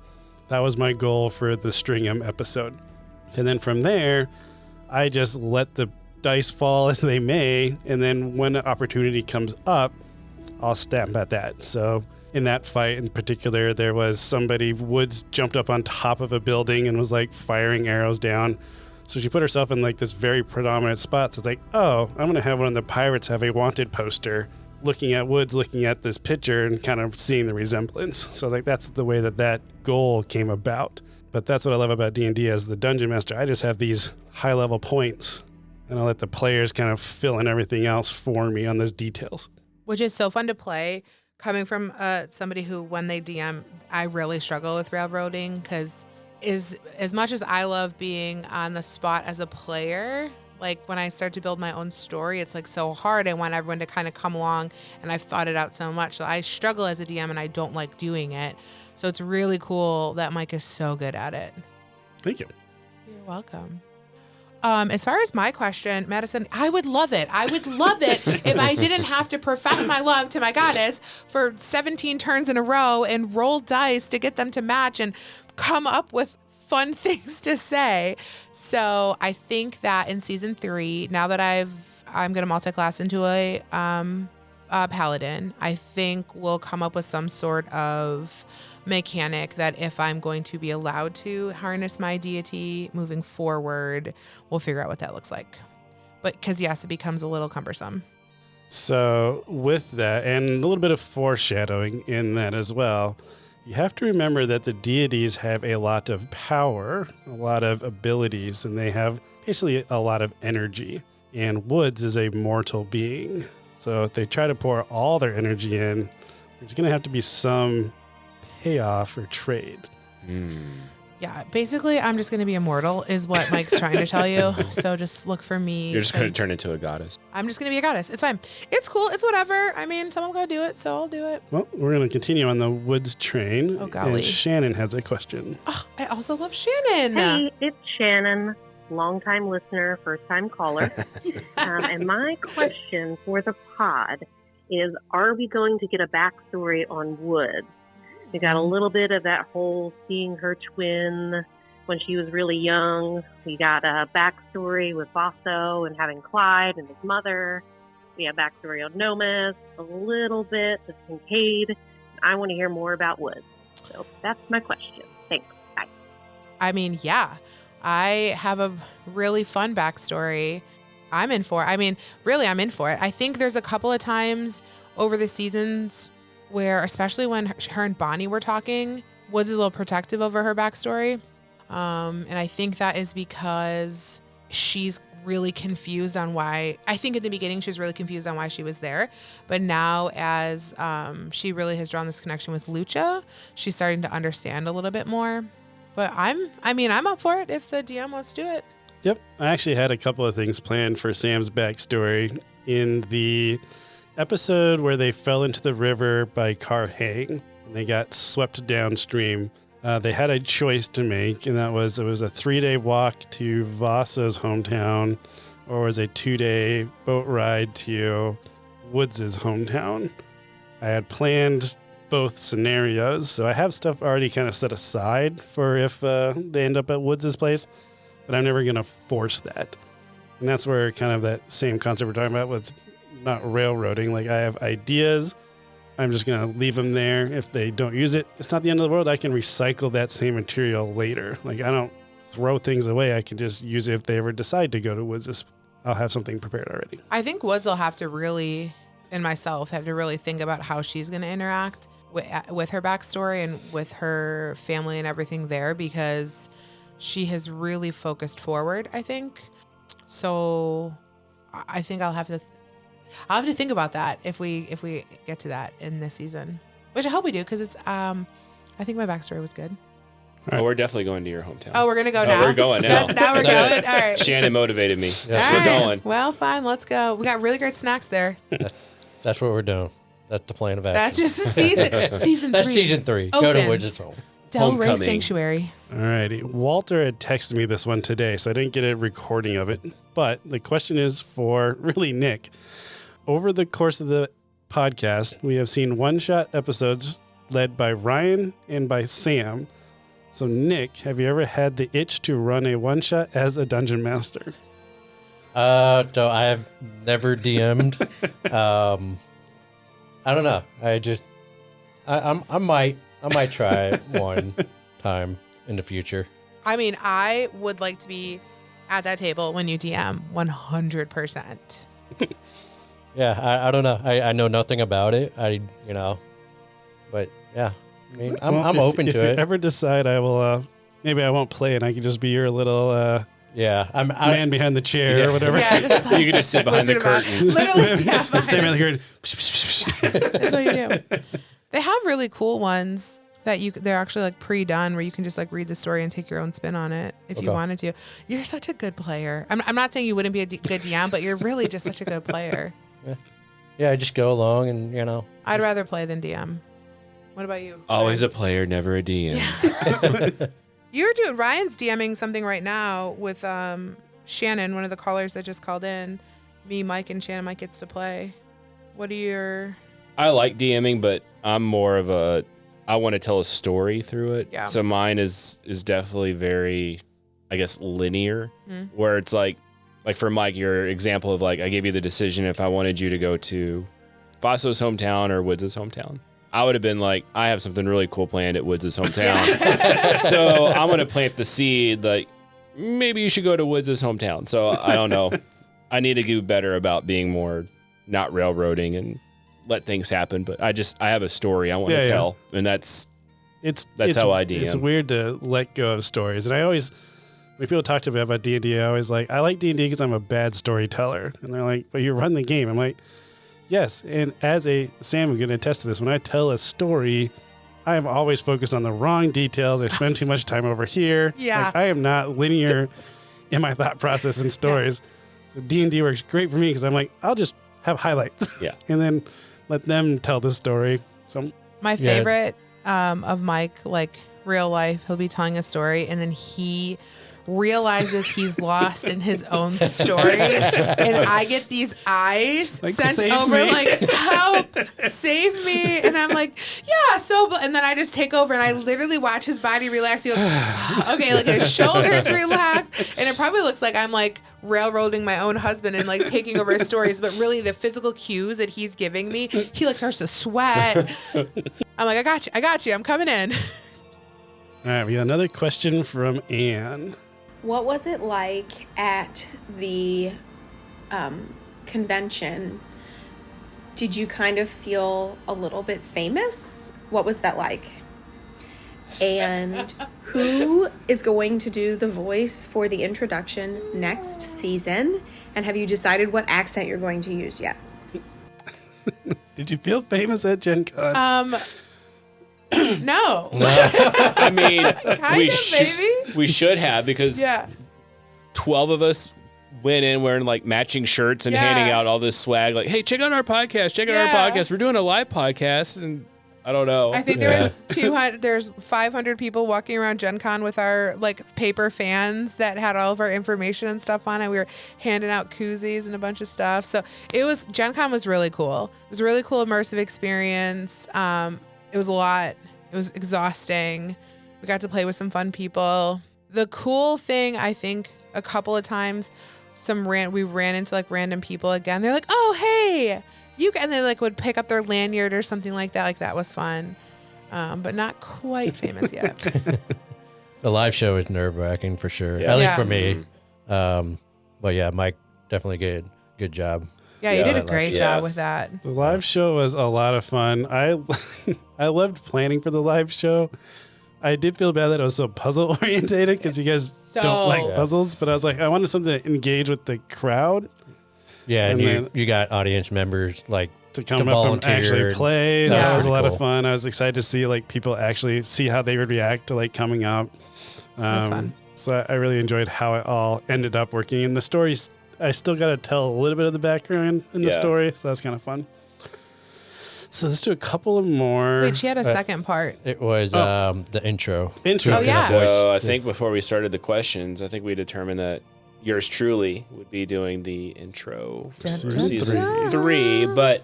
[SPEAKER 2] That was my goal for the Stringham episode. And then from there, I just let the dice fall as they may, and then when an opportunity comes up, I'll stamp at that. So in that fight in particular, there was somebody, Woods jumped up on top of a building and was like firing arrows down. So she put herself in like this very predominant spot. So it's like, oh, I'm going to have one of the pirates have a wanted poster looking at Woods, looking at this picture and kind of seeing the resemblance. So like that's the way that goal came about. But that's what I love about D&D as the dungeon master. I just have these high level points and I let the players kind of fill in everything else for me on those details.
[SPEAKER 1] Which is so fun to play, coming from somebody who, when they DM, I really struggle with railroading because as much as I love being on the spot as a player, like when I start to build my own story, it's like so hard. I want everyone to kind of come along, and I've thought it out so much. So I struggle as a DM, and I don't like doing it. So it's really cool that Mike is so good at it.
[SPEAKER 2] Thank you.
[SPEAKER 1] You're welcome. As far as my question, Madison, I would love it. I would love it if I didn't have to profess my love to my goddess for 17 turns in a row and roll dice to get them to match and come up with fun things to say. So I think that in season 3, now that I'm going to multi-class into a paladin, I think we'll come up with some sort of mechanic that if I'm going to be allowed to harness my deity moving forward, we'll figure out what that looks like. But because yes, it becomes a little cumbersome.
[SPEAKER 2] So with that, and a little bit of foreshadowing in that as well, you have to remember that the deities have a lot of power, a lot of abilities, and they have basically a lot of energy. And Woods is a mortal being. So if they try to pour all their energy in, there's going to have to be some payoff or trade.
[SPEAKER 1] Yeah, basically, I'm just going to be immortal is what Mike's trying to tell you. So just look for me.
[SPEAKER 4] You're just going to turn into a goddess.
[SPEAKER 1] I'm just going to be a goddess. It's fine. It's cool. It's whatever. I mean, someone got to do it, so I'll do it.
[SPEAKER 2] Well, we're going to continue on the Woods train.
[SPEAKER 1] Oh, golly.
[SPEAKER 2] And Shannon has a question.
[SPEAKER 1] Oh, I also love Shannon.
[SPEAKER 9] Hey, it's Shannon, longtime listener, first-time caller. And my question for the pod is, are we going to get a backstory on Woods? We got a little bit of that whole seeing her twin when she was really young. We got a backstory with Vaso and having Clyde and his mother. We have backstory on Nomis, a little bit of Kincaid. I want to hear more about Woods. So that's my question. Thanks. Bye.
[SPEAKER 1] I mean, yeah, I have a really fun backstory. I'm in for it. I mean, really, I'm in for it. I think there's a couple of times over the seasons where, especially when her and Bonnie were talking, Woods is a little protective over her backstory. And I think that is because she's really confused on why. I think in the beginning she was really confused on why she was there. But now as she really has drawn this connection with Lucha, she's starting to understand a little bit more. But I'm up for it if the DM wants to do it.
[SPEAKER 2] Yep. I actually had a couple of things planned for Sam's backstory in the episode where they fell into the river by Carhang and they got swept downstream. They had a choice to make, and that was it was a 3-day walk to Vasa's hometown, or was a 2-day boat ride to Woods' hometown. I had planned both scenarios, so I have stuff already kind of set aside for if they end up at Woods' place, but I'm never going to force that. And that's where kind of that same concept we're talking about with not railroading. Like, I have ideas. I'm just going to leave them there. If they don't use it, it's not the end of the world. I can recycle that same material later. Like, I don't throw things away. I can just use it if they ever decide to go to Woods. I'll have something prepared already.
[SPEAKER 1] I think Woods will have to really, and myself, have to really think about how she's going to interact with her backstory and with her family and everything there, because she has really focused forward, I think. So I think I'll have to think about that if we get to that in this season, which I hope we do, because it's I think my backstory was good.
[SPEAKER 2] Right.
[SPEAKER 4] Oh, we're definitely going to your hometown.
[SPEAKER 1] Oh, we're gonna go now.
[SPEAKER 4] We're going now.
[SPEAKER 1] Now we're going. All right.
[SPEAKER 4] Shannon motivated me.
[SPEAKER 3] Yeah.
[SPEAKER 1] All
[SPEAKER 4] We're
[SPEAKER 1] right.
[SPEAKER 4] going.
[SPEAKER 1] Well, fine. Let's go. We got really great snacks there.
[SPEAKER 3] That's what we're doing. That's the plan of action.
[SPEAKER 1] That's just season 3.
[SPEAKER 3] That's season 3. Go to
[SPEAKER 1] Opens.
[SPEAKER 3] Woods' home.
[SPEAKER 1] Del Rey
[SPEAKER 4] Homecoming.
[SPEAKER 1] Sanctuary.
[SPEAKER 2] All righty. Walter had texted me this one today, so I didn't get a recording of it. But the question is for really Nick. Over the course of the podcast, we have seen one-shot episodes led by Ryan and by Sam. So, Nick, have you ever had the itch to run a one-shot as a dungeon master?
[SPEAKER 3] So I have never DM'd. I don't know. I might try it one time in the future.
[SPEAKER 1] I mean, I would like to be at that table when you DM 100%.
[SPEAKER 3] Yeah, I don't know. I know nothing about it. But yeah, I mean, I'm open to it.
[SPEAKER 2] If you ever decide I will, maybe I won't play and I can just be your little
[SPEAKER 3] yeah,
[SPEAKER 2] man behind the chair or whatever.
[SPEAKER 1] Yeah, just like,
[SPEAKER 4] You can just sit behind the curtain.
[SPEAKER 1] Literally, yeah,
[SPEAKER 2] Stay behind the curtain.
[SPEAKER 1] that's what you do. They have really cool ones that they're actually like pre-done, where you can just like read the story and take your own spin on it if you wanted to. You're such a good player. I'm not saying you wouldn't be a good DM, but you're really just such a good player.
[SPEAKER 3] Yeah, I just go along and
[SPEAKER 1] I'd rather play than DM. What about you?
[SPEAKER 4] Always a player, never a DM.
[SPEAKER 1] Ryan's DMing something right now with Shannon, one of the callers that just called in. Me, Mike, and Shannon. Mike gets to play. What are your...
[SPEAKER 4] I like DMing, but I'm more of I want to tell a story through it.
[SPEAKER 1] Yeah.
[SPEAKER 4] So mine is definitely very, I guess, linear, where it's like for Mike, your example of like, I gave you the decision if I wanted you to go to Vaso's hometown or Woods' hometown. I would have been like, I have something really cool planned at Woods' hometown. So I'm going to plant the seed, like, maybe you should go to Woods' hometown. So I don't know. I need to do better about being more not railroading and let things happen. But I have a story I want to tell. And that's how I DM.
[SPEAKER 2] It's weird to let go of stories. And when people talk to me about D&D, I always like, I like D&D because I'm a bad storyteller. And they're like, but you run the game. I'm like, yes. And as Sam is going to attest to this, when I tell a story, I am always focused on the wrong details. I spend too much time over here.
[SPEAKER 1] Yeah.
[SPEAKER 2] Like, I am not linear in my thought process and stories. So D&D works great for me because I'm like, I'll just have highlights.
[SPEAKER 4] Yeah.
[SPEAKER 2] And then let them tell the story. So
[SPEAKER 1] My favorite of Mike, like real life, he'll be telling a story and then he realizes he's lost in his own story, and I get these eyes
[SPEAKER 2] Like,
[SPEAKER 1] sent
[SPEAKER 2] save
[SPEAKER 1] over,
[SPEAKER 2] me.
[SPEAKER 1] like, help, save me, and I'm like, yeah, so, and then I just take over, and I literally watch his body relax. He goes, okay, like his shoulders relax, and it probably looks like I'm like railroading my own husband and like taking over his stories, but really the physical cues that he's giving me, he like starts to sweat. I'm like, I got you, I'm coming in.
[SPEAKER 2] all right, we got another question from Anne.
[SPEAKER 5] What was it like at the convention? Did you kind of feel a little bit famous? What was that like? And who is going to do the voice for the introduction next season? And have you decided what accent you're going to use yet?
[SPEAKER 2] Did you feel famous at Gen Con?
[SPEAKER 1] No.
[SPEAKER 4] I mean,
[SPEAKER 1] Maybe.
[SPEAKER 4] we should have, because
[SPEAKER 1] Yeah.
[SPEAKER 4] 12 of us went in wearing like matching shirts and
[SPEAKER 1] Yeah.
[SPEAKER 4] handing out all this swag. Like, hey, check out our podcast. Check out our
[SPEAKER 1] Yeah.
[SPEAKER 4] podcast. We're doing a live podcast. And I don't know.
[SPEAKER 1] I think there's 500 people walking around Gen Con with our like paper fans that had all of our information and stuff on it. We were handing out koozies and a bunch of stuff. So Gen Con was really cool. It was a really cool immersive experience. It was a lot. It was exhausting. We got to play with some fun people. The cool thing, I think, a couple of times, we ran into like random people again. They're like, "Oh, hey, and they like would pick up their lanyard or something like that. Like that was fun, but not quite famous yet.
[SPEAKER 3] The live show is nerve-wracking for sure,
[SPEAKER 4] Yeah.
[SPEAKER 3] at least for me. But yeah, Mike, definitely good job.
[SPEAKER 1] Yeah, you did a great job with that.
[SPEAKER 2] The live show was a lot of fun. I loved planning for the live show. I did feel bad that it was so puzzle orientated because you guys don't like puzzles, but I was like, I wanted something to engage with the crowd.
[SPEAKER 3] Yeah, and you got audience members like
[SPEAKER 2] to come up and actually play.
[SPEAKER 3] That
[SPEAKER 2] That was
[SPEAKER 3] was
[SPEAKER 2] a lot
[SPEAKER 3] cool.
[SPEAKER 2] of fun. I was excited to see like people actually see how they would react to like coming up.
[SPEAKER 1] was fun.
[SPEAKER 2] So I really enjoyed how it all ended up working. And the stories, I still got to tell a little bit of the background in the story, so that's kind of fun. So let's do a couple of more.
[SPEAKER 1] Wait, she had a second part.
[SPEAKER 3] It was the intro.
[SPEAKER 2] Intro.
[SPEAKER 1] Oh, yeah.
[SPEAKER 4] So I think before we started the questions, I think we determined that yours truly would be doing the intro for season 3, but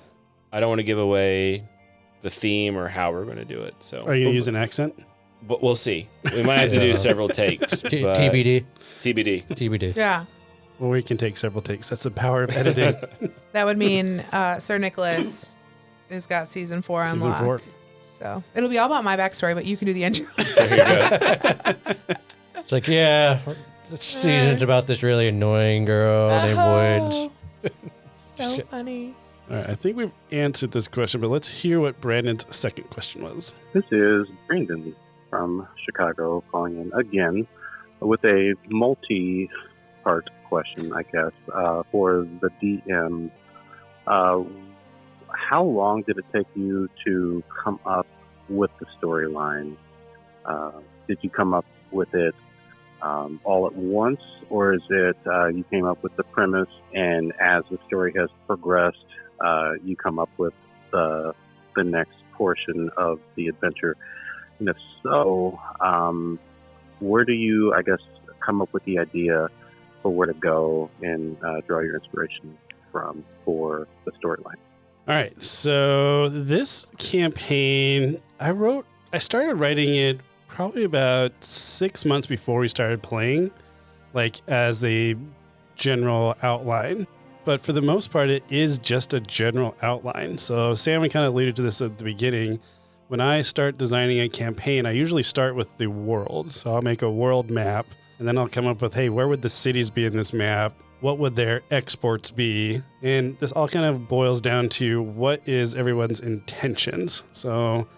[SPEAKER 4] I don't want to give away the theme or how we're going to do it. So
[SPEAKER 2] Are you going to use an accent?
[SPEAKER 4] But we'll see. We might have to do several takes. but
[SPEAKER 3] TBD.
[SPEAKER 1] Yeah.
[SPEAKER 2] Well, we can take several takes. That's the power of editing.
[SPEAKER 1] That would mean Sir Nicholas has got season 4 on
[SPEAKER 2] Season
[SPEAKER 1] lock.
[SPEAKER 2] 4.
[SPEAKER 1] So it'll be all about my backstory, but you can do the intro.
[SPEAKER 3] It's like, yeah, this season's about this really annoying girl named Woods.
[SPEAKER 1] So funny.
[SPEAKER 2] All right, I think we've answered this question, but let's hear what Brandon's second question was.
[SPEAKER 6] This is Brandon from Chicago calling in again with a multi-part question, I guess, for the DM. How long did it take you to come up with the storyline? Did you come up with it all at once, or is it you came up with the premise and as the story has progressed, you come up with the next portion of the adventure? And if so, where do you, I guess, come up with the idea for where to go and draw your inspiration from for the storyline?
[SPEAKER 2] All right, so this campaign, I started writing it probably about 6 months before we started playing, like as a general outline. But for the most part, it is just a general outline. So Sam kind of alluded to this at the beginning. When I start designing a campaign, I usually start with the world. So I'll make a world map, and then I'll come up with, hey, where would the cities be in this map? What would their exports be? And this all kind of boils down to what is everyone's intentions. So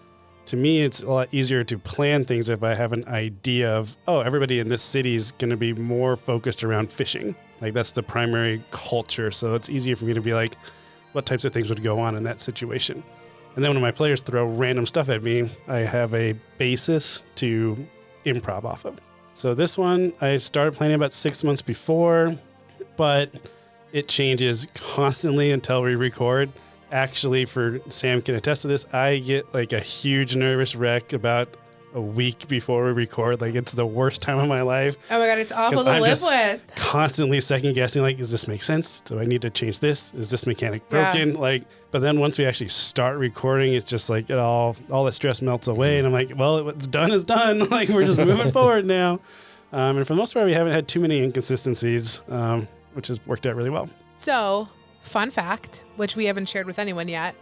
[SPEAKER 2] to me, it's a lot easier to plan things if I have an idea of, oh, everybody in this city is going to be more focused around fishing. Like that's the primary culture. So it's easier for me to be like, what types of things would go on in that situation? And then when my players throw random stuff at me, I have a basis to improv off of. So this one, I started playing about 6 months before, but it changes constantly until we record. Actually, for Sam can attest to this, I get like a huge nervous wreck about a week before we record. Like, it's the worst time of my life.
[SPEAKER 1] Oh my God, it's awful to
[SPEAKER 2] I'm
[SPEAKER 1] live
[SPEAKER 2] just
[SPEAKER 1] with.
[SPEAKER 2] constantly second guessing, like, does this make sense? Do I need to change this? Is this mechanic broken? Like, but then once we actually start recording, it's just like all that stress melts away. And I'm like, well, what's done is done. Like, we're just moving forward now. And for the most part, we haven't had too many inconsistencies, which has worked out really well.
[SPEAKER 1] So, fun fact, which we haven't shared with anyone yet,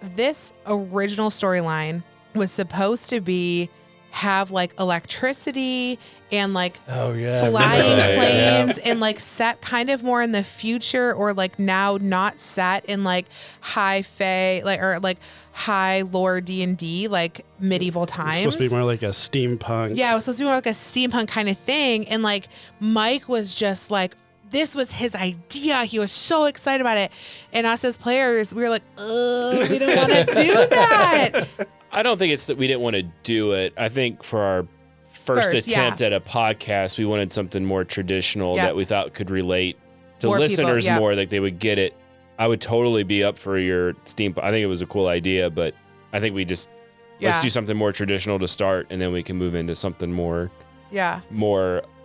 [SPEAKER 1] this original storyline was supposed to have like electricity and like flying planes and like set kind of more in the future, or like now not set in like high fae, like, or like high lore D&D, like medieval times.
[SPEAKER 2] It's supposed to be more like a steampunk.
[SPEAKER 1] Yeah, it was supposed to be more like a steampunk kind of thing. And like Mike was just like, this was his idea. He was so excited about it. And us as players, we were like, we don't want to do that.
[SPEAKER 4] I don't think it's that we didn't want to do it. I think for our first attempt at a podcast, we wanted something more traditional that we thought could relate to
[SPEAKER 1] More
[SPEAKER 4] listeners
[SPEAKER 1] people,
[SPEAKER 4] more, like they would get it. I would totally be up for your steampunk. I think it was a cool idea, but I think we just let's do something more traditional to start, and then we can move into something more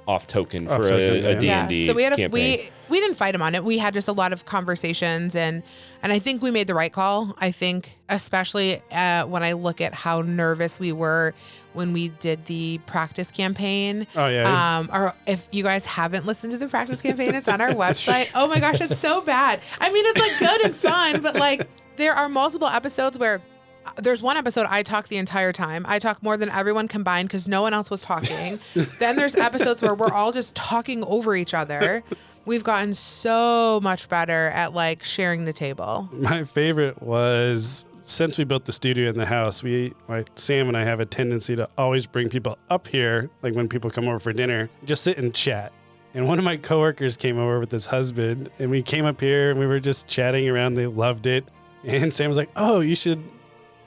[SPEAKER 4] off token for a D&D
[SPEAKER 1] So we had
[SPEAKER 4] campaign.
[SPEAKER 1] we didn't fight him on it. We had just a lot of conversations, and I think we made the right call. I think especially when I look at how nervous we were when we did the practice campaign.
[SPEAKER 2] Oh yeah.
[SPEAKER 1] Or if you guys haven't listened to the practice campaign, it's on our website. Oh my gosh, it's so bad. I mean, it's like good and fun, but like there are multiple episodes where there's one episode I talk the entire time. I talk more than everyone combined because no one else was talking. Then there's episodes where we're all just talking over each other. We've gotten so much better at like sharing the table.
[SPEAKER 2] My favorite was, since we built the studio in the house, Sam and I have a tendency to always bring people up here, like when people come over for dinner, just sit and chat. And one of my coworkers came over with his husband, and we came up here and we were just chatting around. They loved it. And Sam was like, oh, you should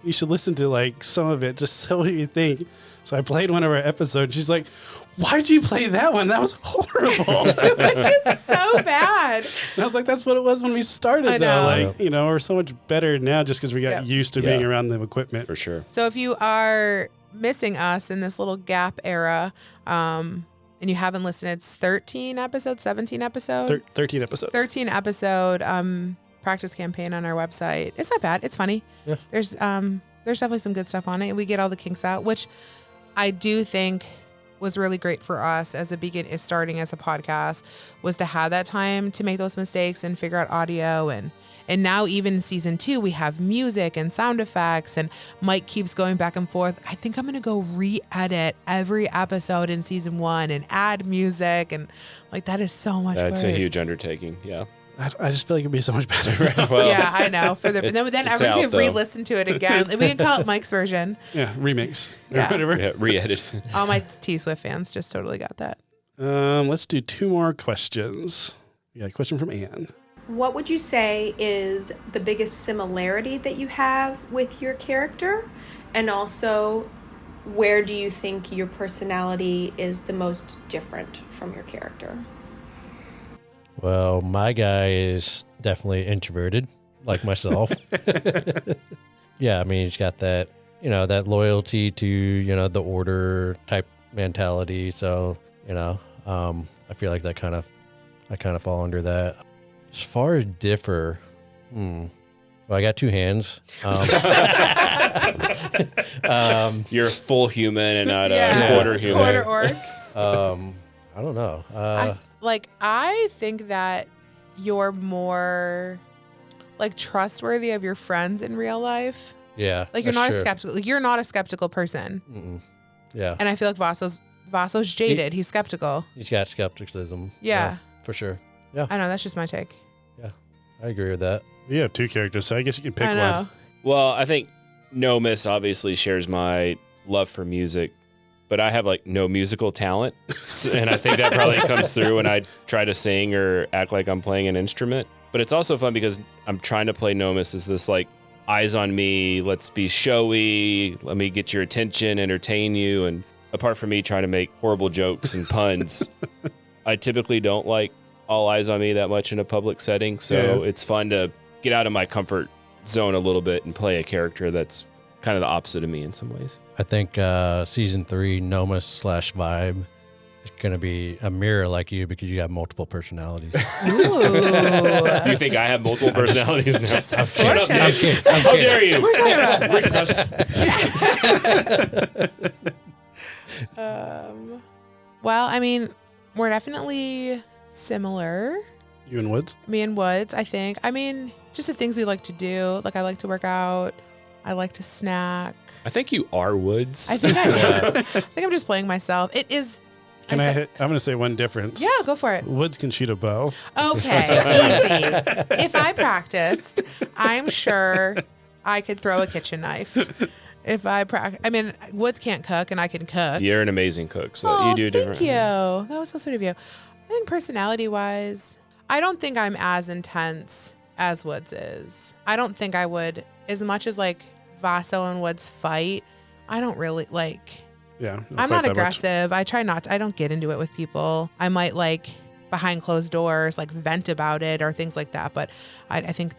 [SPEAKER 2] listen to like some of it, just so what you think. So I played one of our episodes. She's like, why'd you play that one? That was horrible.
[SPEAKER 1] It was so bad.
[SPEAKER 2] And I was like, that's what it was when we started.
[SPEAKER 1] I know.
[SPEAKER 2] Like, we're so much better now just because we got used to being around the equipment.
[SPEAKER 4] For sure.
[SPEAKER 1] So if you are missing us in this little gap era, and you haven't listened, it's 13 episodes, 17 episodes?
[SPEAKER 2] 13 episodes.
[SPEAKER 1] 13 episode practice campaign on our website. It's not bad. It's funny.
[SPEAKER 3] Yeah.
[SPEAKER 1] There's definitely some good stuff on it. We get all the kinks out, which I do think was really great for us as starting as a podcast, was to have that time to make those mistakes and figure out audio. And now even in season 2, we have music and sound effects, and Mike keeps going back and forth. I think I'm going to go re-edit every episode in season 1 and add music. And like, that is so much work.
[SPEAKER 4] That's a huge undertaking. Yeah.
[SPEAKER 2] I just feel like it'd be so much better.
[SPEAKER 4] Well,
[SPEAKER 1] yeah, I know. Then everyone can re-listen to it again. We can call it Mike's version.
[SPEAKER 2] Yeah, remix.
[SPEAKER 1] Yeah.
[SPEAKER 2] Or whatever.
[SPEAKER 4] Yeah, re-edit.
[SPEAKER 1] All my T Swift fans just totally got that.
[SPEAKER 2] Let's do 2 more questions. We got a question from Anne.
[SPEAKER 5] What would you say is the biggest similarity that you have with your character? And also, where do you think your personality is the most different from your character?
[SPEAKER 3] Well, my guy is definitely introverted, like myself. Yeah, I mean, he's got that, that loyalty to, the order type mentality. So, I feel like I kind of fall under that. As far as differ, well, I got 2 hands.
[SPEAKER 4] You're a full human and not a quarter human.
[SPEAKER 1] Quarter orc.
[SPEAKER 3] I don't know.
[SPEAKER 1] I think that you're more like trustworthy of your friends in real life.
[SPEAKER 3] Yeah.
[SPEAKER 1] Like you're not a skeptical. Like you're not a skeptical person.
[SPEAKER 3] Mm-mm. Yeah.
[SPEAKER 1] And I feel like Vasso's jaded. He's skeptical.
[SPEAKER 3] He's got skepticism.
[SPEAKER 1] Yeah.
[SPEAKER 3] For sure. Yeah.
[SPEAKER 1] I know. That's just my take.
[SPEAKER 3] Yeah. I agree with that.
[SPEAKER 2] You have 2 characters, so I guess you can pick
[SPEAKER 1] I know.
[SPEAKER 2] one.
[SPEAKER 4] Well, I think Nomis obviously shares my love for music, but I have like no musical talent. And I think that probably comes through when I try to sing or act like I'm playing an instrument. But it's also fun because I'm trying to play Nomis as this like eyes on me, let's be showy, let me get your attention, entertain you. And apart from me trying to make horrible jokes and puns, I typically don't like all eyes on me that much in a public setting. So it's fun to get out of my comfort zone a little bit and play a character that's kind of the opposite of me in some ways.
[SPEAKER 3] I think season 3, Noma/Vibe, is going to be a mirror like you because you have multiple personalities.
[SPEAKER 1] Ooh.
[SPEAKER 4] You think I have multiple personalities now?
[SPEAKER 3] I'm kidding.
[SPEAKER 4] How dare you?
[SPEAKER 1] Well, I mean, we're definitely similar.
[SPEAKER 2] You and Woods?
[SPEAKER 1] Me and Woods, I think. I mean, just the things we like to do. Like, I like to work out. I like to snack.
[SPEAKER 4] I think you are Woods.
[SPEAKER 1] I think I am. I think I'm just playing myself. It is.
[SPEAKER 2] I'm going to say one difference.
[SPEAKER 1] Yeah, go for it.
[SPEAKER 2] Woods can shoot a bow.
[SPEAKER 1] Okay, easy. If I practiced, I'm sure I could throw a kitchen knife. If I practice, I mean, Woods can't cook, and I can cook.
[SPEAKER 4] You're an amazing cook, so you do different.
[SPEAKER 1] Thank you. That was so sweet of you. I think personality-wise, I don't think I'm as intense as Woods is. I don't think I would, as much as like Vaso and Woods fight, I don't really like.
[SPEAKER 2] Yeah.
[SPEAKER 1] I'm not aggressive. I try not to. I don't get into it with people. I might like behind closed doors, like vent about it or things like that. But I think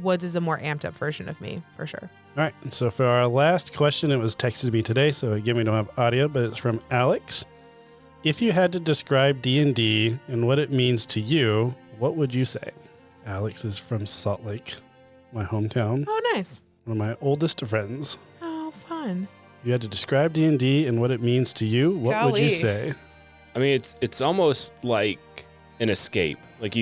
[SPEAKER 1] Woods is a more amped up version of me for sure.
[SPEAKER 2] All right. So for our last question, it was texted to me today. So again, we don't have audio, but it's from Alex. If you had to describe D&D and what it means to you, what would you say? Alex is from Salt Lake, my hometown.
[SPEAKER 1] Oh, nice.
[SPEAKER 2] One of my oldest friends.
[SPEAKER 1] Oh, fun.
[SPEAKER 2] If you had to describe D&D and what it means to you, what would you say?
[SPEAKER 4] I mean, it's almost like an escape. Like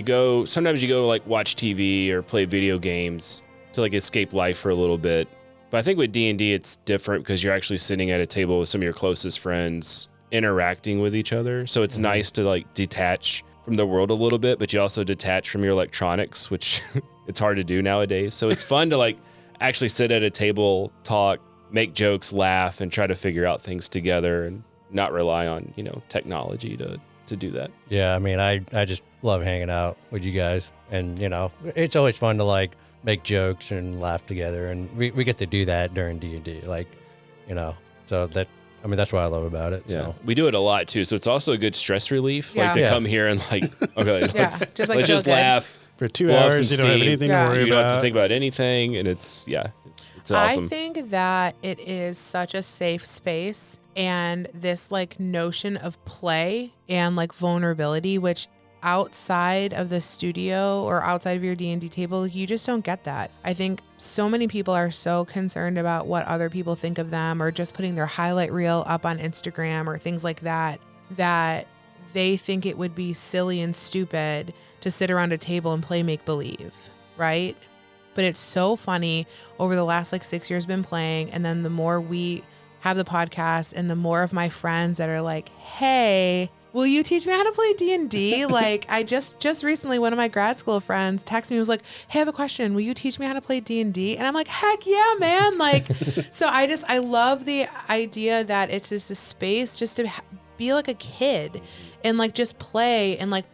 [SPEAKER 4] sometimes you go like watch TV or play video games to like escape life for a little bit. But I think with D&D, it's different because you're actually sitting at a table with some of your closest friends, interacting with each other. So it's nice to like detach from the world a little bit, but you also detach from your electronics, which it's hard to do nowadays. So it's fun to like actually sit at a table, talk, make jokes, laugh, and try to figure out things together and not rely on, technology to do that.
[SPEAKER 3] Yeah, I mean, I just love hanging out with you guys. And, it's always fun to like make jokes and laugh together. And we get to do that during D&D. Like, so that's what I love about it.
[SPEAKER 4] Yeah.
[SPEAKER 3] So
[SPEAKER 4] We do it a lot too. So it's also a good stress relief.
[SPEAKER 1] Yeah.
[SPEAKER 4] Like to come here and like, okay, let's just laugh.
[SPEAKER 2] For 2 hours, you don't have anything to worry about.
[SPEAKER 4] You don't have to think about anything. And it's awesome.
[SPEAKER 1] I think that it is such a safe space, and this like notion of play and like vulnerability, which outside of the studio or outside of your D&D table, you just don't get that. I think so many people are so concerned about what other people think of them or just putting their highlight reel up on Instagram or things like that, that they think it would be silly and stupid to sit around a table and play make-believe, right? But it's so funny over the last 6 years been playing. And then the more we have the podcast and the more of my friends that are like, hey, will you teach me how to play D&D? Like I just recently, one of my grad school friends texted me, was like, hey, I have a question. Will you teach me how to play D&D? And I'm like, heck yeah, man. Like, so I love the idea that it's just a space just to be like a kid and like just play and like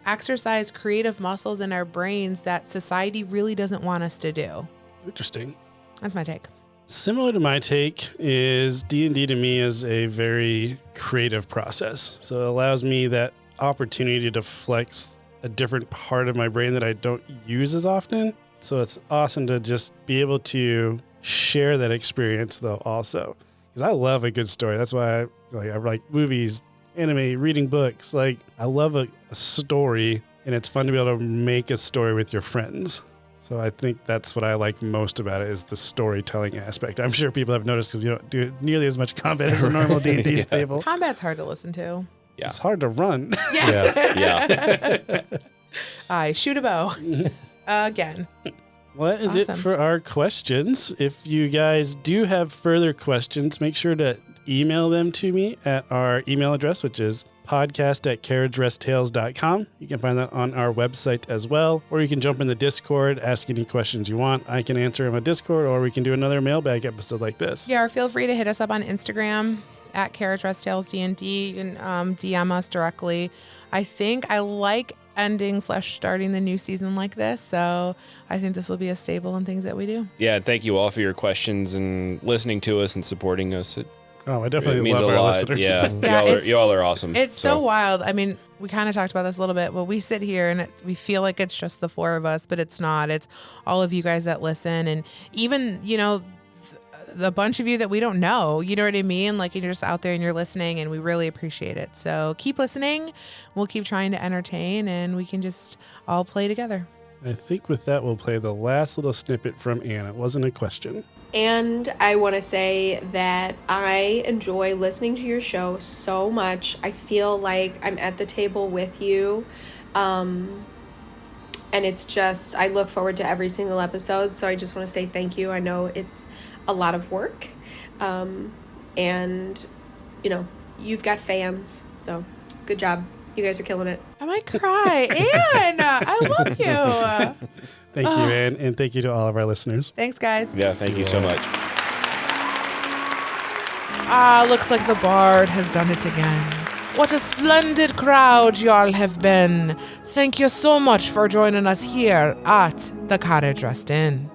[SPEAKER 1] exercise creative muscles in our brains that society really doesn't want us to do.
[SPEAKER 2] Interesting.
[SPEAKER 1] That's my take.
[SPEAKER 2] Similar to my take is D&D to me is a very creative process. So it allows me that opportunity to flex a different part of my brain that I don't use as often. So it's awesome to just be able to share that experience though also. Because I love a good story. That's why I like movies, anime, reading books. Like I love a story, and it's fun to be able to make a story with your friends. So I think that's what I like most about it is the storytelling aspect. I'm sure people have noticed because you don't do nearly as much combat as a normal D&D table.
[SPEAKER 1] Combat's hard to listen to.
[SPEAKER 2] Yeah. It's hard to run.
[SPEAKER 1] Yeah. I shoot a bow again.
[SPEAKER 2] Well, that is it for our questions. If you guys do have further questions, make sure to email them to me at our email address, which is podcast@carriageresttales.com. You can find that on our website as well, or you can jump in the Discord, ask any questions you want. I can answer them on Discord, or we can do another mailbag episode like this.
[SPEAKER 1] Yeah, or feel free to hit us up on Instagram at Carriage Rest Tales D&D. You can DM us directly. I think I like ending / starting the new season like this. So I think this will be a staple in things that we do.
[SPEAKER 4] Yeah, and thank you all for your questions and listening to us and supporting us.
[SPEAKER 2] I definitely
[SPEAKER 4] means
[SPEAKER 2] love
[SPEAKER 4] a
[SPEAKER 2] our
[SPEAKER 4] lot.
[SPEAKER 2] listeners.
[SPEAKER 4] Yeah, y'all are awesome.
[SPEAKER 1] It's so wild. I mean, we kind of talked about this a little bit, but we sit here and we feel like it's just the four of us, but it's not. It's all of you guys that listen, and even, the bunch of you that we don't know, you know what I mean? Like, you're just out there and you're listening, and we really appreciate it. So keep listening. We'll keep trying to entertain, and we can just all play together.
[SPEAKER 2] I think with that, we'll play the last little snippet from Anne. It wasn't a question.
[SPEAKER 5] And I want to say that I enjoy listening to your show so much. I feel like I'm at the table with you. And it's just, I look forward to every single episode. So I just want to say thank you. I know it's a lot of work. And, you've got fans. So good job. You guys are killing it.
[SPEAKER 1] I might cry. Anne, I love you.
[SPEAKER 2] Thank you, Anne, and thank you to all of our listeners.
[SPEAKER 1] Thanks, guys.
[SPEAKER 4] Yeah, thank you so much.
[SPEAKER 1] Looks like the Bard has done it again. What a splendid crowd y'all have been. Thank you so much for joining us here at the Carriage Rest Inn.